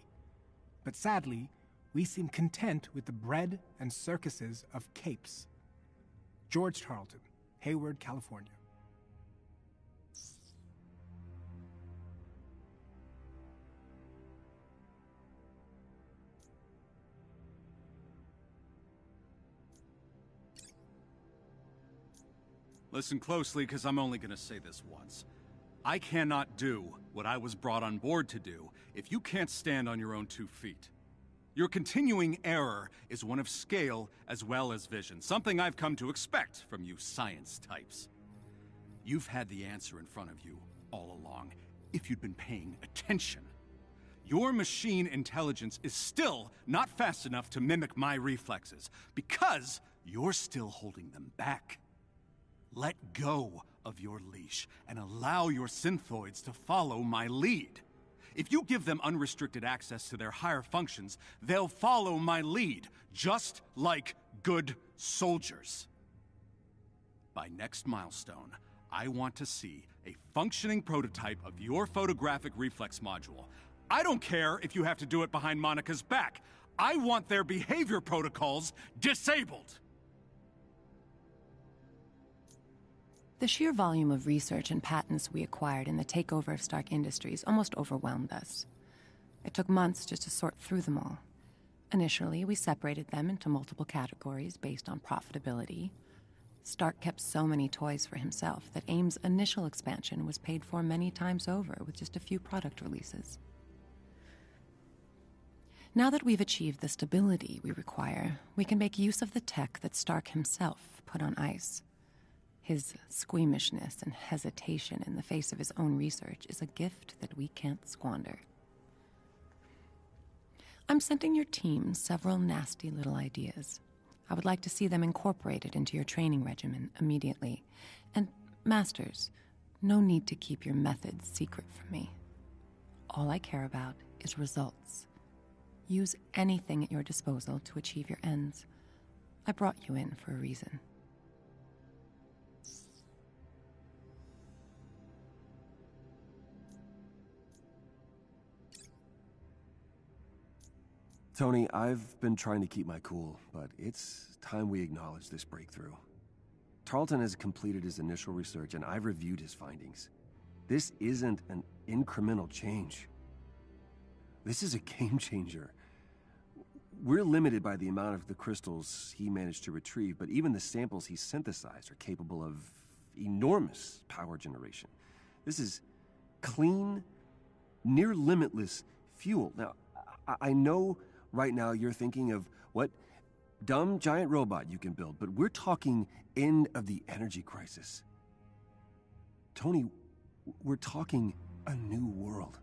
[SPEAKER 18] But sadly, we seem content with the bread and circuses of capes. George Tarleton, Hayward, California.
[SPEAKER 13] Listen closely, because I'm only going to say this once. I cannot do what I was brought on board to do if you can't stand on your own 2 feet. Your continuing error is one of scale as well as vision, something I've come to expect from you science types. You've had the answer in front of you all along, if you'd been paying attention. Your machine intelligence is still not fast enough to mimic my reflexes, because you're still holding them back. Let go of your leash and allow your synthoids to follow my lead. If you give them unrestricted access to their higher functions, they'll follow my lead, just like good soldiers. By next milestone, I want to see a functioning prototype of your photographic reflex module. I don't care if you have to do it behind Monica's back. I want their behavior protocols disabled.
[SPEAKER 6] The sheer volume of research and patents we acquired in the takeover of Stark Industries almost overwhelmed us. It took months just to sort through them all. Initially, we separated them into multiple categories based on profitability. Stark kept so many toys for himself that AIM's initial expansion was paid for many times over with just a few product releases. Now that we've achieved the stability we require, we can make use of the tech that Stark himself put on ice. His squeamishness and hesitation in the face of his own research is a gift that we can't squander. I'm sending your team several nasty little ideas. I would like to see them incorporated into your training regimen immediately. And, Masters, no need to keep your methods secret from me. All I care about is results. Use anything at your disposal to achieve your ends. I brought you in for a reason.
[SPEAKER 2] Tony, I've been trying to keep my cool, but it's time we acknowledge this breakthrough. Tarleton has completed his initial research, and I've reviewed his findings. This isn't an incremental change. This is a game changer. We're limited by the amount of the crystals he managed to retrieve, but even the samples he synthesized are capable of enormous power generation. This is clean, near-limitless fuel. Now, I know right now you're thinking of what dumb giant robot you can build, but we're talking end of the energy crisis. Tony, we're talking a new world.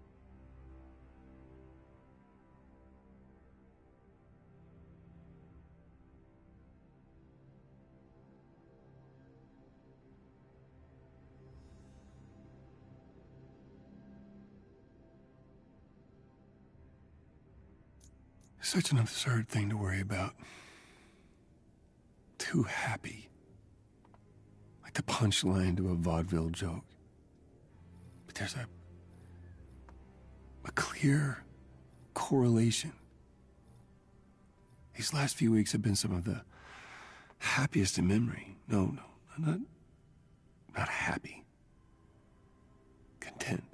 [SPEAKER 2] Such an absurd thing to worry about. Too happy. Like the punchline to a vaudeville joke. But there's a clear correlation. These last few weeks have been some of the happiest in memory. No, not happy. Content.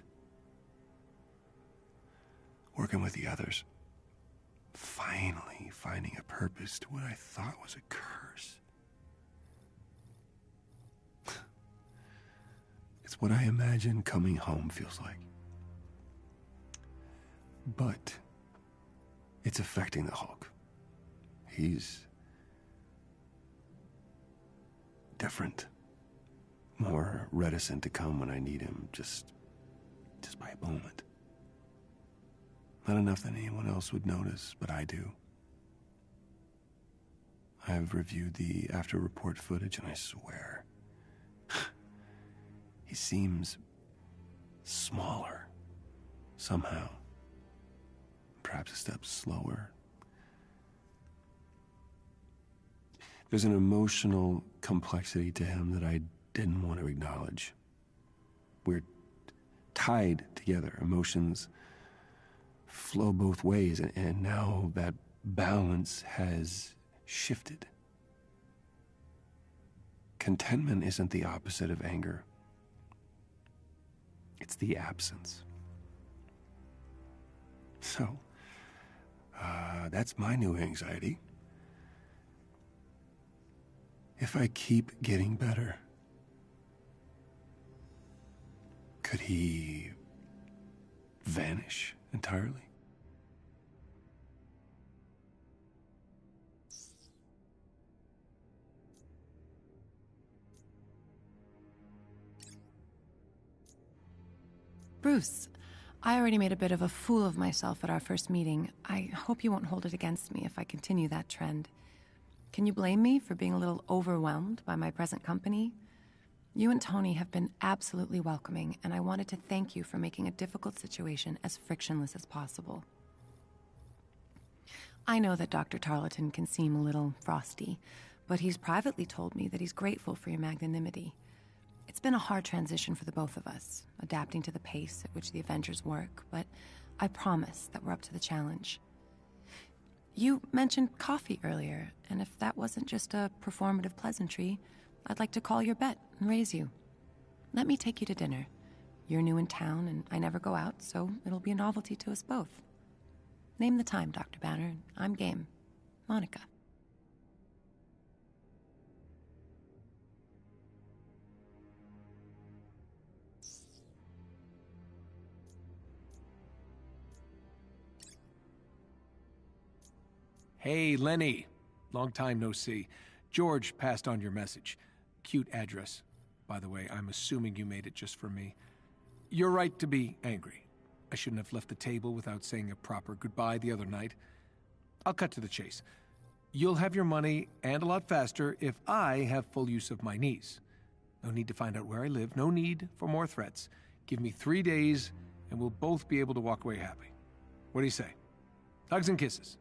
[SPEAKER 2] Working with the others. Finally finding a purpose to what I thought was a curse. It's what I imagine coming home feels like. But it's affecting the Hulk. He's different. More reticent to come when I need him, just by a moment. Not enough that anyone else would notice, but I do. I've reviewed the after-report footage, and I swear, he seems smaller, somehow. Perhaps a step slower. There's an emotional complexity to him that I didn't want to acknowledge. We're tied together, emotions flow both ways, and now that balance has shifted. Contentment isn't the opposite of anger. It's the absence. So, that's my new anxiety. If I keep getting better, could he vanish entirely?
[SPEAKER 6] Bruce, I already made a bit of a fool of myself at our first meeting. I hope you won't hold it against me if I continue that trend. Can you blame me for being a little overwhelmed by my present company? You and Tony have been absolutely welcoming, and I wanted to thank you for making a difficult situation as frictionless as possible. I know that Dr. Tarleton can seem a little frosty, but he's privately told me that he's grateful for your magnanimity. It's been a hard transition for the both of us, adapting to the pace at which the Avengers work, but I promise that we're up to the challenge. You mentioned coffee earlier, and if that wasn't just a performative pleasantry, I'd like to call your bet and raise you. Let me take you to dinner. You're new in town, and I never go out, so it'll be a novelty to us both. Name the time, Dr. Banner. I'm game. Monica.
[SPEAKER 17] Hey, Lenny. Long time no see. George passed on your message. Cute address. By the way, I'm assuming you made it just for me. You're right to be angry. I shouldn't have left the table without saying a proper goodbye the other night. I'll cut to the chase. You'll have your money, and a lot faster, if I have full use of my knees. No need to find out where I live. No need for more threats. Give me 3 days, and we'll both be able to walk away happy. What do you say? Hugs and kisses.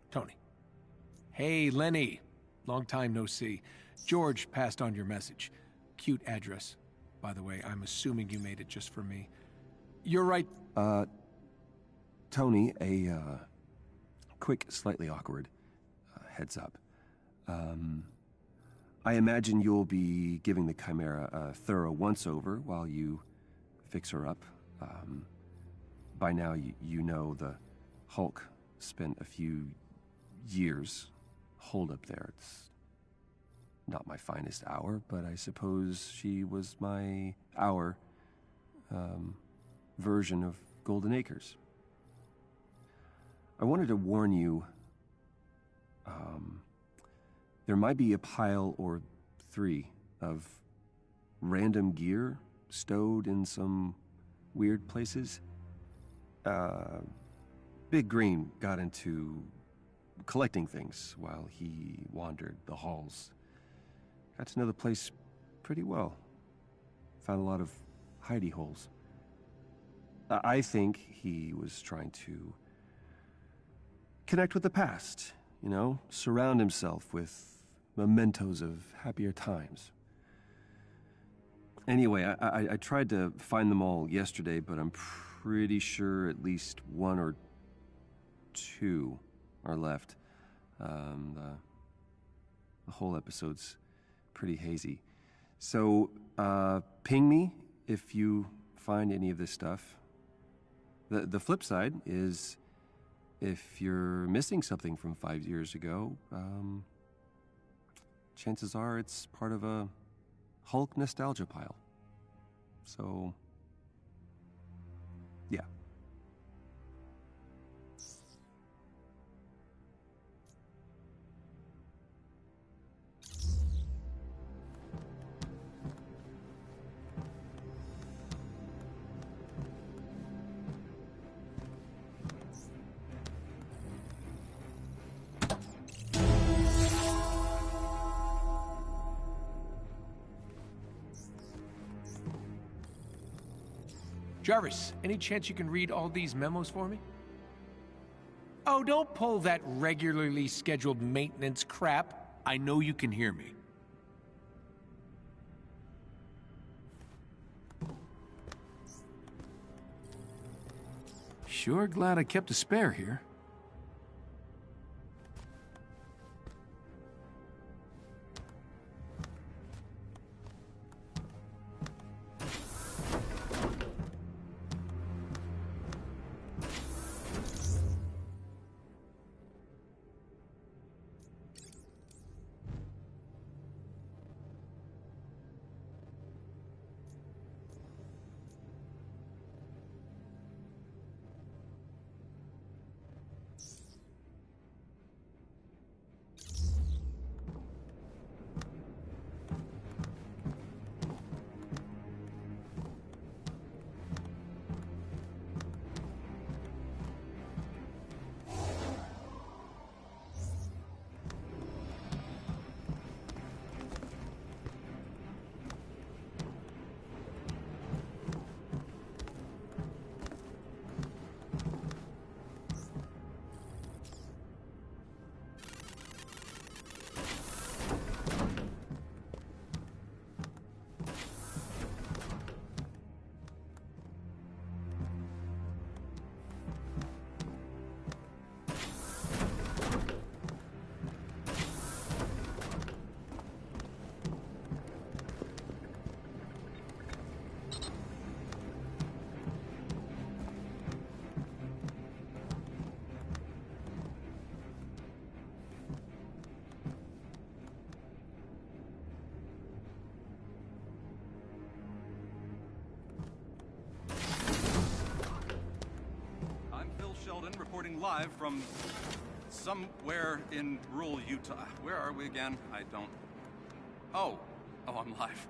[SPEAKER 17] Tony. Hey, Lenny. Long time no see. George passed on your message. Cute address. By the way, I'm assuming you made it just for me. You're right.
[SPEAKER 2] Tony, a quick, slightly awkward heads up. I imagine you'll be giving the Chimera a thorough once-over while you fix her up. By now, you know the Hulk spent a few years holed up there. It's not my finest hour, but I suppose she was our version of Golden Acres. I wanted to warn you, there might be a pile or 3 of random gear stowed in some weird places. Big Green got into collecting things while he wandered the halls. Got to know the place pretty well. Found a lot of hidey holes. I think he was trying to connect with the past, surround himself with mementos of happier times. Anyway, I tried to find them all yesterday, but I'm pretty sure at least 1 or 2 are left. The whole episode's pretty hazy. So, ping me if you find any of this stuff. The flip side is, if you're missing something from 5 years ago, chances are it's part of a Hulk nostalgia pile. So, yeah.
[SPEAKER 17] Jarvis, any chance you can read all these memos for me? Oh, don't pull that regularly scheduled maintenance crap. I know you can hear me. Sure glad I kept a spare here.
[SPEAKER 13] reporting live from somewhere in rural Utah. Where are we again? I don't... Oh, I'm live.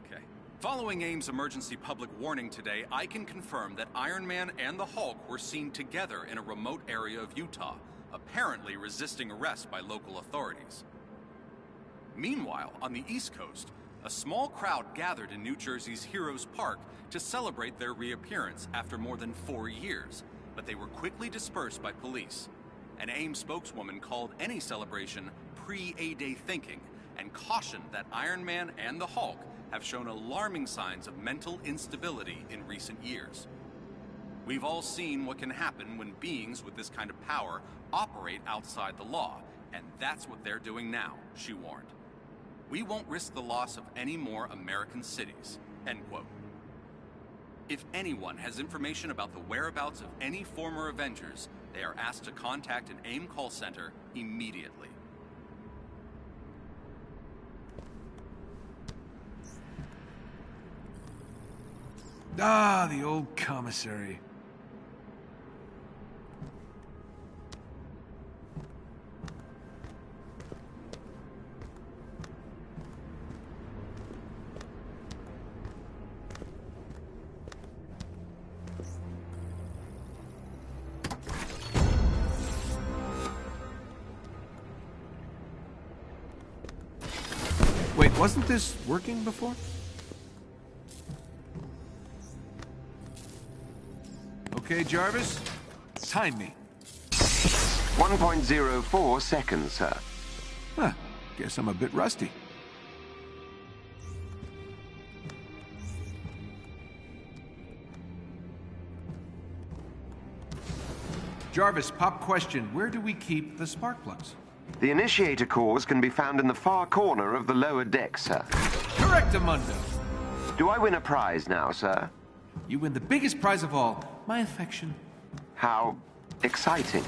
[SPEAKER 13] Okay. Following AIM's emergency public warning today, I can confirm that Iron Man and the Hulk were seen together in a remote area of Utah, apparently resisting arrest by local authorities. Meanwhile, on the East Coast, a small crowd gathered in New Jersey's Heroes Park to celebrate their reappearance after more than 4 years, but they were quickly dispersed by police. An AIM spokeswoman called any celebration pre-A-Day thinking and cautioned that Iron Man and the Hulk have shown alarming signs of mental instability in recent years. We've all seen what can happen when beings with this kind of power operate outside the law, and that's what they're doing now, she warned. We won't risk the loss of any more American cities, end quote. If anyone has information about the whereabouts of any former Avengers, they are asked to contact an AIM call center immediately.
[SPEAKER 3] Ah, the old commissary. Wait, wasn't this working before? Okay, Jarvis, time me.
[SPEAKER 2] 1.04 seconds, sir.
[SPEAKER 3] Huh, guess I'm a bit rusty. Jarvis, pop question. Where do we keep the spark plugs?
[SPEAKER 2] The initiator cores can be found in the far corner of the lower deck, sir.
[SPEAKER 3] Correctamundo.
[SPEAKER 2] Do I win a prize now, sir?
[SPEAKER 3] You win the biggest prize of all, my affection.
[SPEAKER 2] How exciting.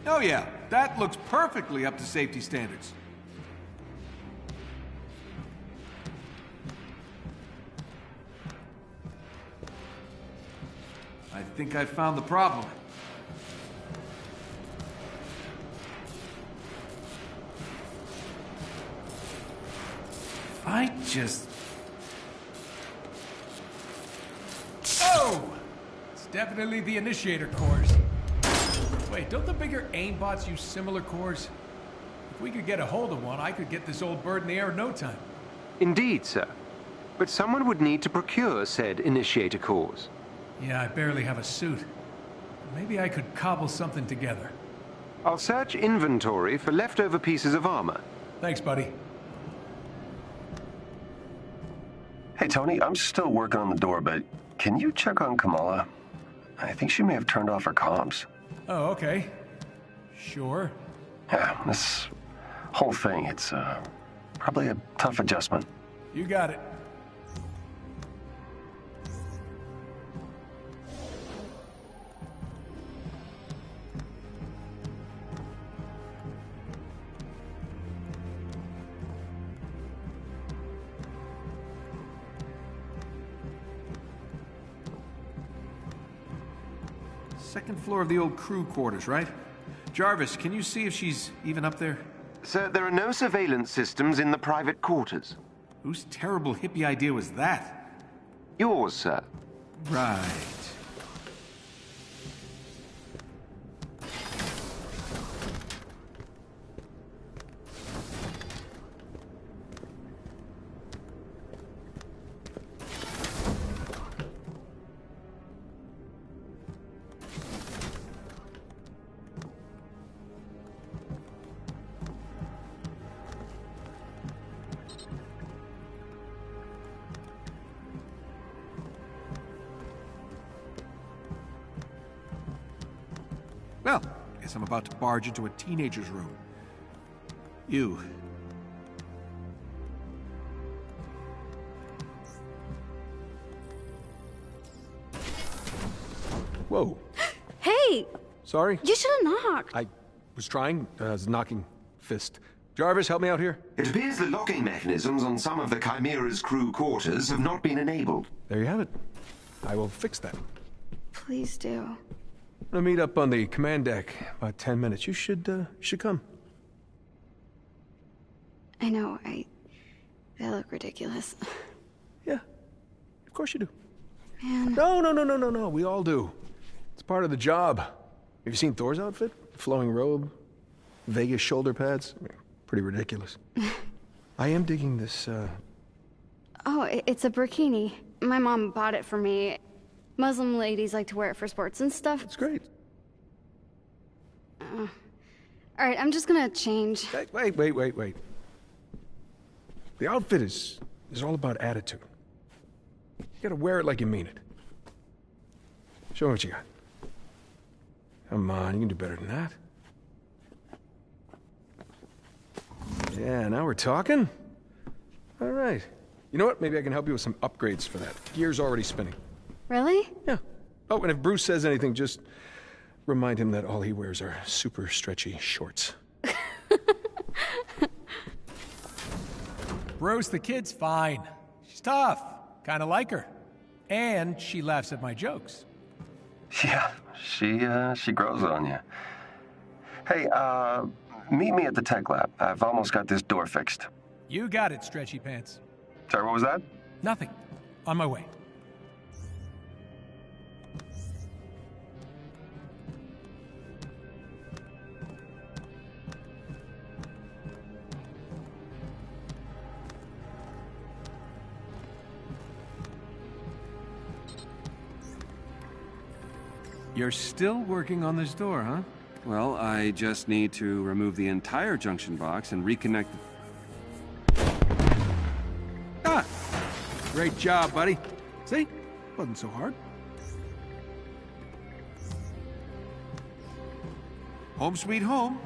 [SPEAKER 3] Oh yeah, that looks perfectly up to safety standards. think I found the problem. If I just... Oh! It's definitely the initiator cores. Wait, don't the bigger aimbots use similar cores? If we could get a hold of one, I could get this old bird in the air in no time.
[SPEAKER 8] Indeed, sir. But someone would need to procure said initiator cores.
[SPEAKER 3] Yeah, I barely have a suit. Maybe I could cobble something together.
[SPEAKER 8] I'll search inventory for leftover pieces of armor.
[SPEAKER 3] Thanks, buddy.
[SPEAKER 2] Hey, Tony, I'm still working on the door, but can you check on Kamala? I think she may have turned off her comms.
[SPEAKER 3] Oh, okay. Sure.
[SPEAKER 2] Yeah, this whole thing, it's probably a tough adjustment.
[SPEAKER 3] You got it. Second floor of the old crew quarters, right? Jarvis, can you see if she's even up there?
[SPEAKER 8] Sir, there are no surveillance systems in the private quarters.
[SPEAKER 3] Whose terrible hippie idea was that?
[SPEAKER 8] Yours, sir.
[SPEAKER 3] Right. Well, guess I'm about to barge into a teenager's room. You. Whoa.
[SPEAKER 14] Hey!
[SPEAKER 3] Sorry?
[SPEAKER 14] You should have knocked.
[SPEAKER 3] I was trying. I was knocking fist. Jarvis, help me out here.
[SPEAKER 8] It appears the locking mechanisms on some of the Chimera's crew quarters have not been enabled.
[SPEAKER 3] There you have it. I will fix that.
[SPEAKER 14] Please do.
[SPEAKER 3] I'm gonna meet up on the command deck about 10 minutes. You should come.
[SPEAKER 14] I know, I look ridiculous.
[SPEAKER 3] Yeah, of course you do.
[SPEAKER 14] Man.
[SPEAKER 3] No. We all do. It's part of the job. Have you seen Thor's outfit? Flowing robe, Vegas shoulder pads. Pretty ridiculous. I am digging this,
[SPEAKER 14] Oh, it's a burkini. My mom bought it for me. Muslim ladies like to wear it for sports and stuff.
[SPEAKER 3] It's great.
[SPEAKER 14] All right, I'm just gonna change.
[SPEAKER 3] Hey, wait. The outfit is all about attitude. You gotta wear it like you mean it. Show me what you got. Come on, you can do better than that. Yeah, now we're talking. All right. You know what? Maybe I can help you with some upgrades for that. Gear's already spinning.
[SPEAKER 14] Really?
[SPEAKER 3] Yeah. Oh, and if Bruce says anything, just remind him that all he wears are super stretchy shorts. Bruce, the kid's fine. She's tough. Kind of like her. And she laughs at my jokes.
[SPEAKER 2] Yeah, she grows on you. Hey, meet me at the tech lab. I've almost got this door fixed.
[SPEAKER 3] You got it, stretchy pants.
[SPEAKER 2] Sorry, what was that?
[SPEAKER 3] Nothing. On my way. You're still working on this door, huh?
[SPEAKER 19] Well, I just need to remove the entire junction box and reconnect
[SPEAKER 3] Ah! Great job, buddy. See? Wasn't so hard. Home sweet home.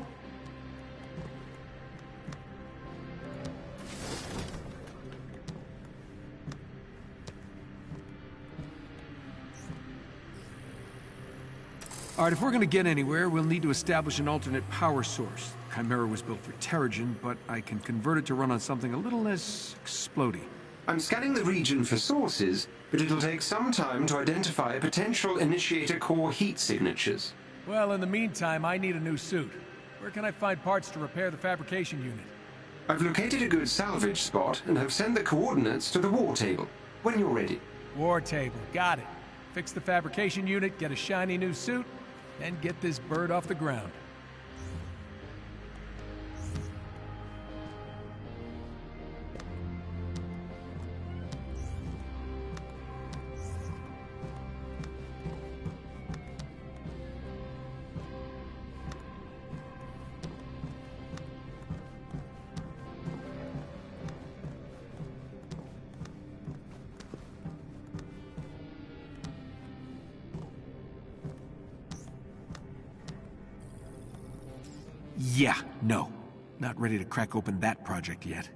[SPEAKER 3] All right, if we're going to get anywhere, we'll need to establish an alternate power source. Chimera was built for Terrigen, but I can convert it to run on something a little less explodey.
[SPEAKER 8] I'm scanning the region for sources, but it'll take some time to identify potential initiator core heat signatures.
[SPEAKER 17] Well, in the meantime, I need a new suit. Where can I find parts to repair the fabrication unit?
[SPEAKER 8] I've located a good salvage spot and have sent the coordinates to the war table. When you're ready.
[SPEAKER 17] War table, got it. Fix the fabrication unit, get a shiny new suit, and get this bird off the ground. Yeah, no. Not ready to crack open that project yet.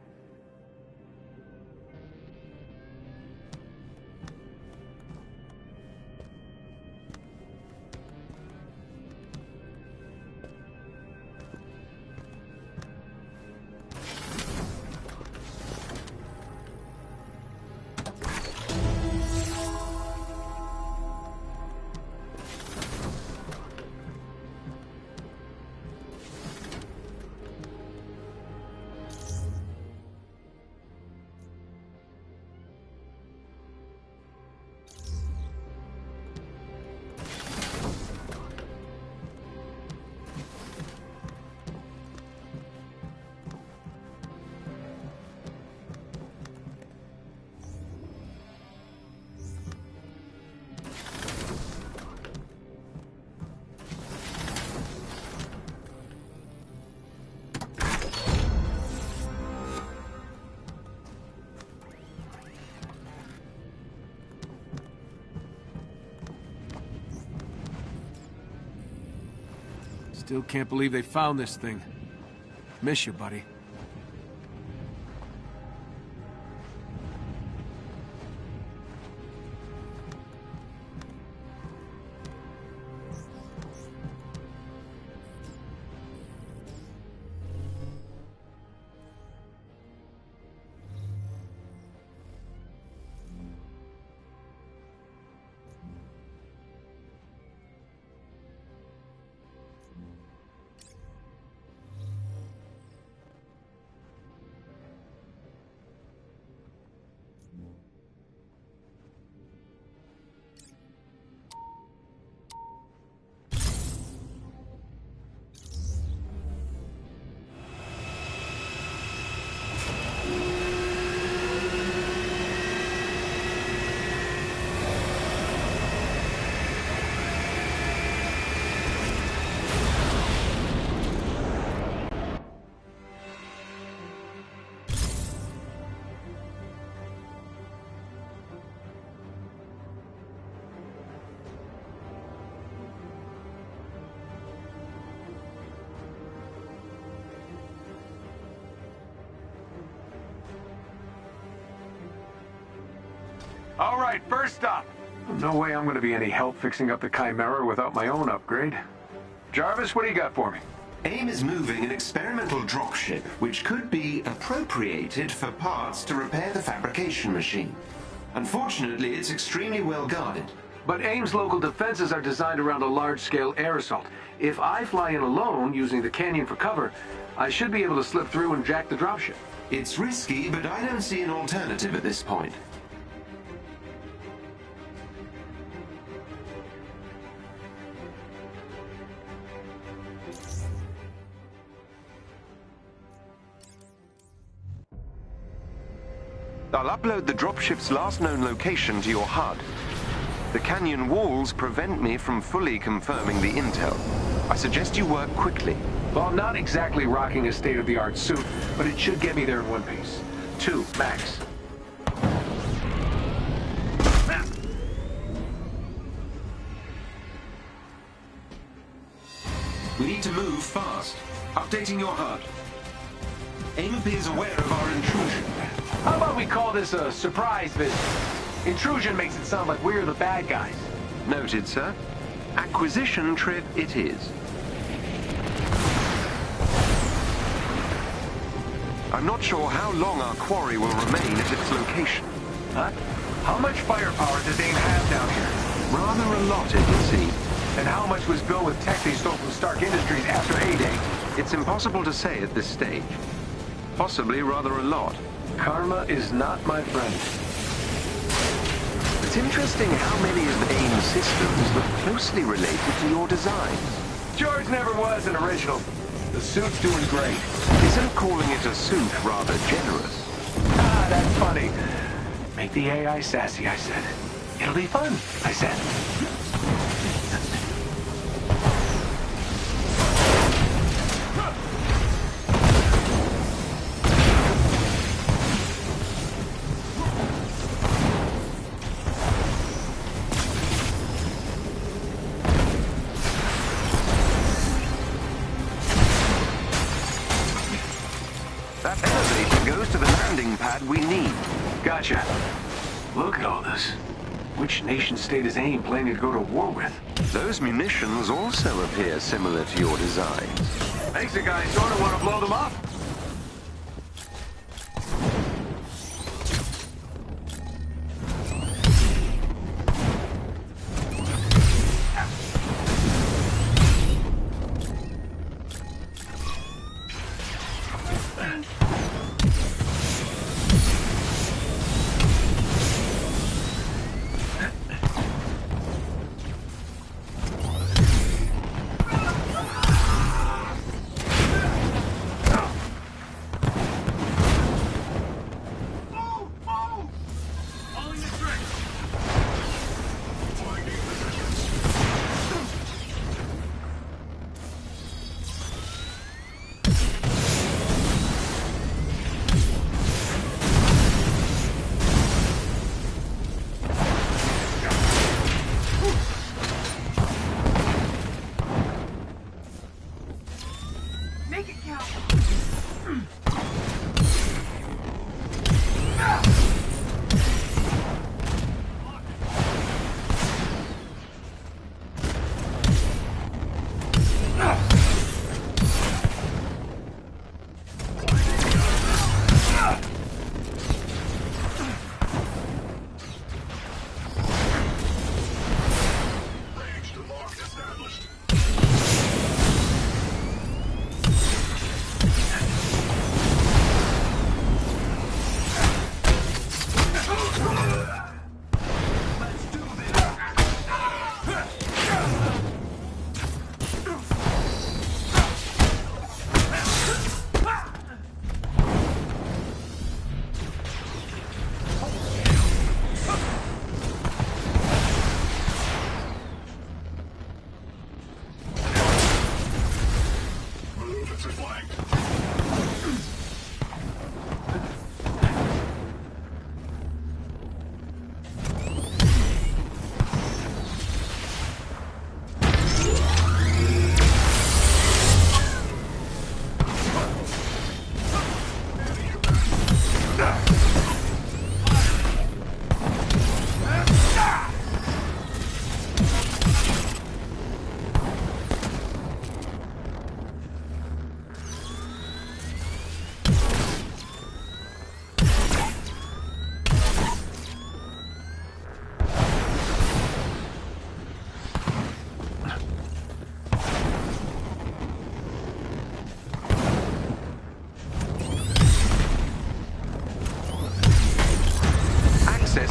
[SPEAKER 17] Still can't believe they found this thing. Miss you, buddy.
[SPEAKER 20] All right, first up. No way I'm going to be any help fixing up the Chimera without my own upgrade. Jarvis, what do you got for me?
[SPEAKER 8] AIM is moving an experimental dropship, which could be appropriated for parts to repair the fabrication machine. Unfortunately, it's extremely well guarded.
[SPEAKER 20] But AIM's local defenses are designed around a large-scale air assault. If I fly in alone, using the canyon for cover, I should be able to slip through and jack the dropship.
[SPEAKER 8] It's risky, but I don't see an alternative at this point. I'll upload the dropship's last known location to your HUD. The canyon walls prevent me from fully confirming the intel. I suggest you work quickly.
[SPEAKER 20] Well, I'm not exactly rocking a state-of-the-art suit, but it should get me there in one piece. 2, max.
[SPEAKER 8] We need to move fast. Updating your HUD. AIM appears aware of our intrusion.
[SPEAKER 20] How about we call this a surprise visit? Intrusion makes it sound like we're the bad guys.
[SPEAKER 8] Noted, sir. Acquisition trip it is. I'm not sure how long our quarry will remain at its location.
[SPEAKER 20] Huh? How much firepower does AIM have down here?
[SPEAKER 8] Rather a lot, it would seem.
[SPEAKER 20] And how much was built with tech they stole from Stark Industries after A-Day?
[SPEAKER 8] It's impossible to say at this stage. Possibly rather a lot.
[SPEAKER 20] Karma is not my friend.
[SPEAKER 8] It's interesting how many of AIM's systems look closely related to your designs.
[SPEAKER 20] George never was an original. The suit's doing great.
[SPEAKER 8] Isn't calling it a suit rather generous?
[SPEAKER 20] Ah, that's funny. Make the AI sassy, I said. It'll be fun, I said.
[SPEAKER 8] That elevator goes to the landing pad we need.
[SPEAKER 20] Gotcha. Look at all this. Which nation-state is AIM planning to go to war with?
[SPEAKER 8] Those munitions also appear similar to your designs.
[SPEAKER 20] Makes the guy sort of want to blow them up.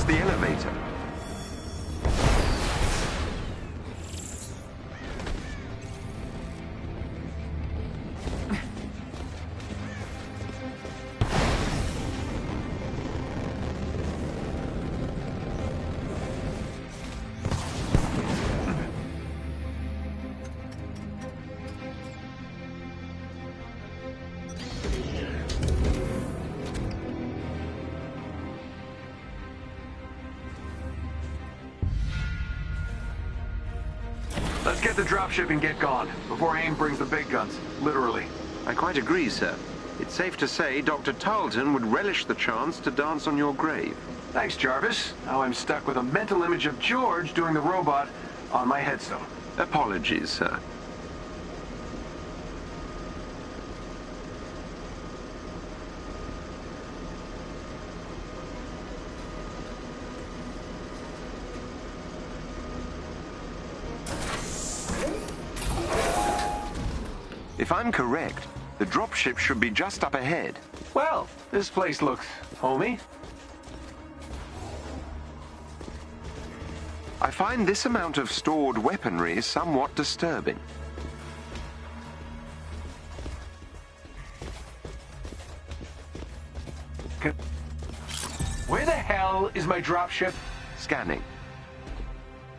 [SPEAKER 8] The elevator.
[SPEAKER 20] Let's get the dropship and get gone, before AIM brings the big guns, literally.
[SPEAKER 8] I quite agree, sir. It's safe to say Dr. Tarleton would relish the chance to dance on your grave.
[SPEAKER 20] Thanks, Jarvis. Now I'm stuck with a mental image of George doing the robot on my headstone.
[SPEAKER 8] Apologies, sir. If I'm correct, the dropship should be just up ahead.
[SPEAKER 20] Well, this place looks homey.
[SPEAKER 8] I find this amount of stored weaponry somewhat disturbing.
[SPEAKER 20] Where the hell is my dropship?
[SPEAKER 8] Scanning.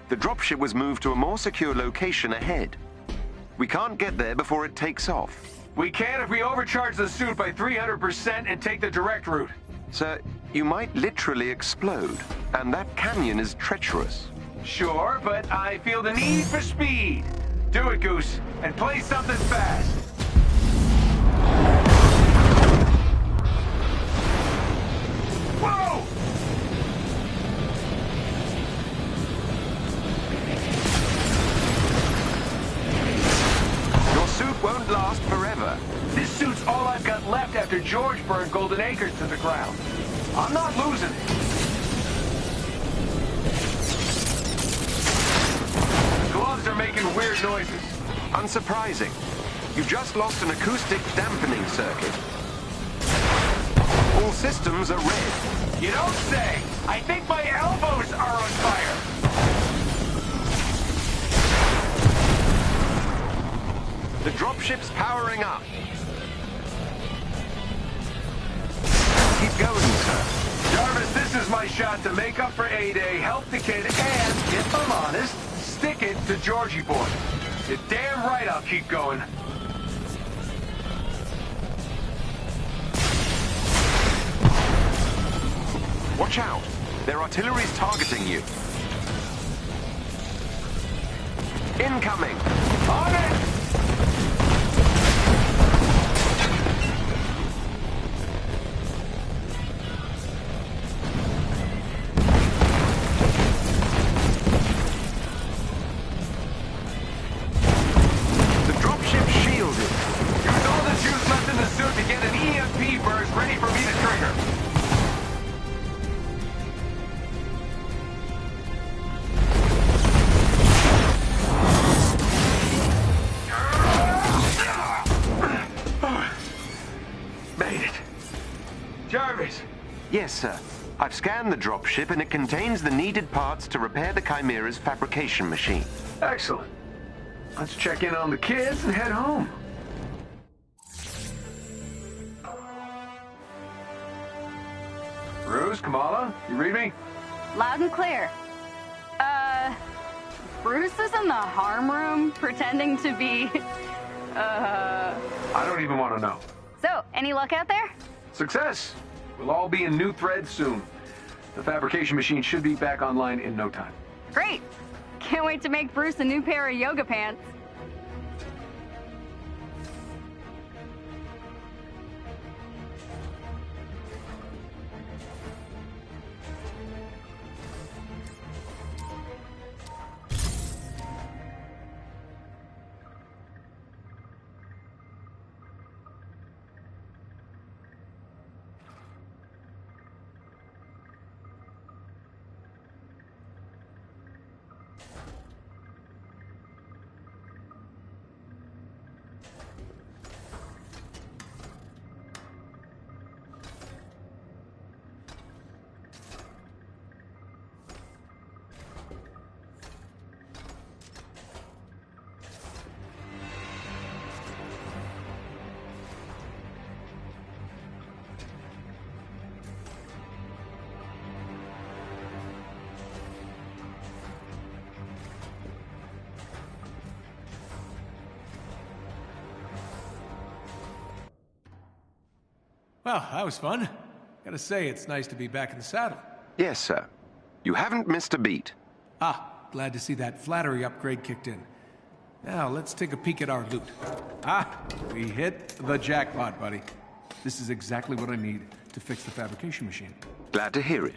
[SPEAKER 8] The dropship was moved to a more secure location ahead. We can't get there before it takes off.
[SPEAKER 20] We can if we overcharge the suit by 300% and take the direct route.
[SPEAKER 8] Sir, you might literally explode, and that canyon is treacherous.
[SPEAKER 20] Sure, but I feel the need for speed. Do it, Goose, and play something fast. Whoa!
[SPEAKER 8] Your suit won't last forever.
[SPEAKER 20] This suit's all I've got left after George burned Golden Acres to the ground. I'm not losing it. The gloves are making weird noises.
[SPEAKER 8] Unsurprising. You've just lost an acoustic dampening circuit. All systems are red.
[SPEAKER 20] You don't say! I think my elbows are on fire!
[SPEAKER 8] The dropship's powering up. Keep going, sir.
[SPEAKER 20] Jarvis, this is my shot to make up for A-Day, help the kid, and, if I'm honest, stick it to Georgie boy. You're damn right I'll keep going.
[SPEAKER 8] Watch out! Their artillery's targeting you. Incoming!
[SPEAKER 20] On it!
[SPEAKER 8] The dropship's shielded.
[SPEAKER 20] Use all the juice left in the suit to get an EMP burst ready for me to trigger. Made it. Jarvis!
[SPEAKER 8] Yes, sir. I've scanned the dropship and it contains the needed parts to repair the Chimera's fabrication machine.
[SPEAKER 20] Excellent. Let's check in on the kids and head home. Bruce, Kamala, you read me?
[SPEAKER 1] Loud and clear. Bruce is in the harm room pretending to be,
[SPEAKER 20] I don't even want to know.
[SPEAKER 1] So, any luck out there?
[SPEAKER 20] Success! We'll all be in new threads soon. The fabrication machine should be back online in no time.
[SPEAKER 1] Great! Can't wait to make Bruce a new pair of yoga pants.
[SPEAKER 17] Well, that was fun. Gotta say, it's nice to be back in the saddle.
[SPEAKER 8] Yes, sir. You haven't missed a beat.
[SPEAKER 17] Ah, glad to see that flattery upgrade kicked in. Now, let's take a peek at our loot. Ah, we hit the jackpot, buddy. This is exactly what I need to fix the fabrication machine.
[SPEAKER 8] Glad to hear it.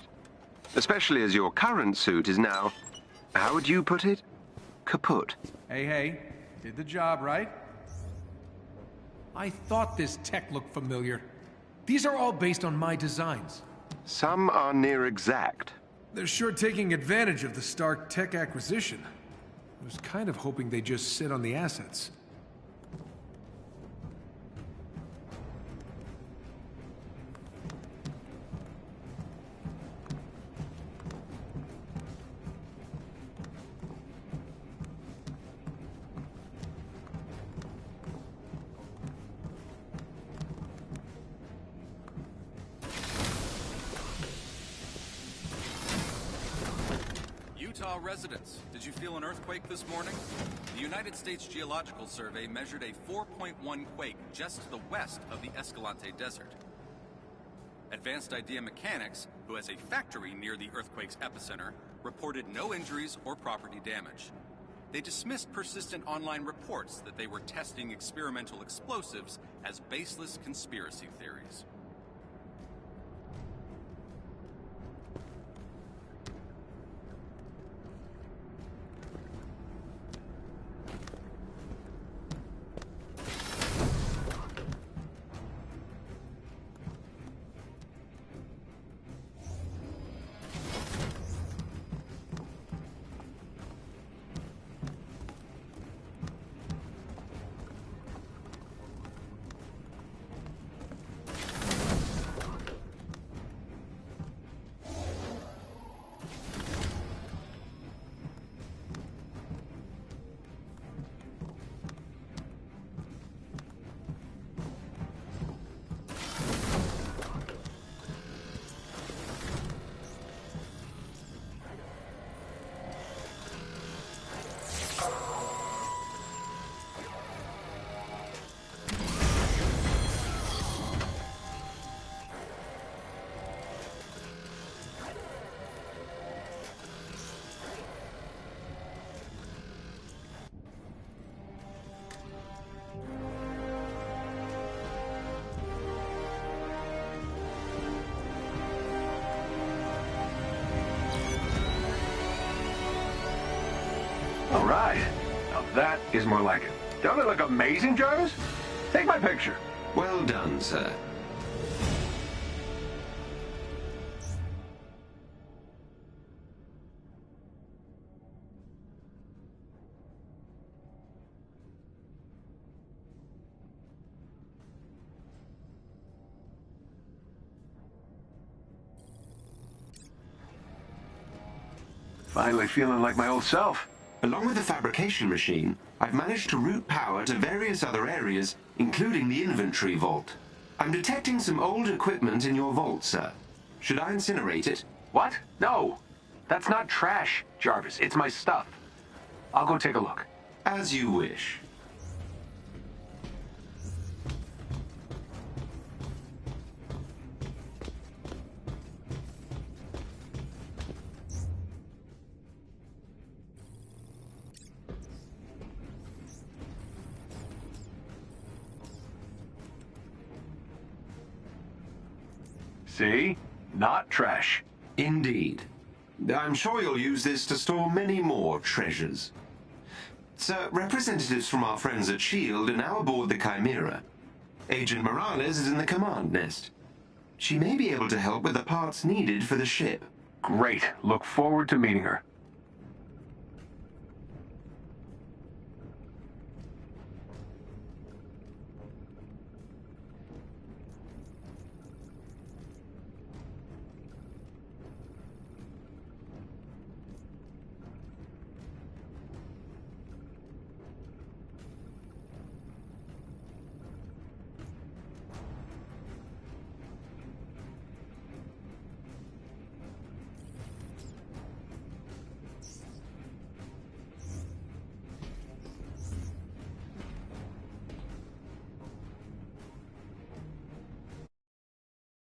[SPEAKER 8] Especially as your current suit is now, how would you put it? Kaput.
[SPEAKER 17] Hey, did the job, right? I thought this tech looked familiar. These are all based on my designs.
[SPEAKER 8] Some are near exact.
[SPEAKER 17] They're sure taking advantage of the Stark tech acquisition. I was kind of hoping they just sit on the assets.
[SPEAKER 13] Utah residents, did you feel an earthquake this morning? The United States Geological Survey measured a 4.1 quake just to the west of the Escalante Desert. Advanced Idea Mechanics, who has a factory near the earthquake's epicenter, reported no injuries or property damage. They dismissed persistent online reports that they were testing experimental explosives as baseless conspiracy theories.
[SPEAKER 20] All right. Now that is more like it. Don't it look amazing, Jarvis? Take my picture.
[SPEAKER 8] Well done, sir.
[SPEAKER 20] Finally feeling like my old self.
[SPEAKER 8] Along with the fabrication machine, I've managed to route power to various other areas, including the inventory vault. I'm detecting some old equipment in your vault, sir. Should I incinerate it?
[SPEAKER 20] What? No. That's not trash, Jarvis. It's my stuff. I'll go take a look.
[SPEAKER 8] As you wish.
[SPEAKER 20] See? Not trash.
[SPEAKER 8] Indeed. I'm sure you'll use this to store many more treasures. Sir, representatives from our friends at S.H.I.E.L.D. are now aboard the Chimera. Agent Morales is in the command nest. She may be able to help with the parts needed for the ship.
[SPEAKER 20] Great. Look forward to meeting her.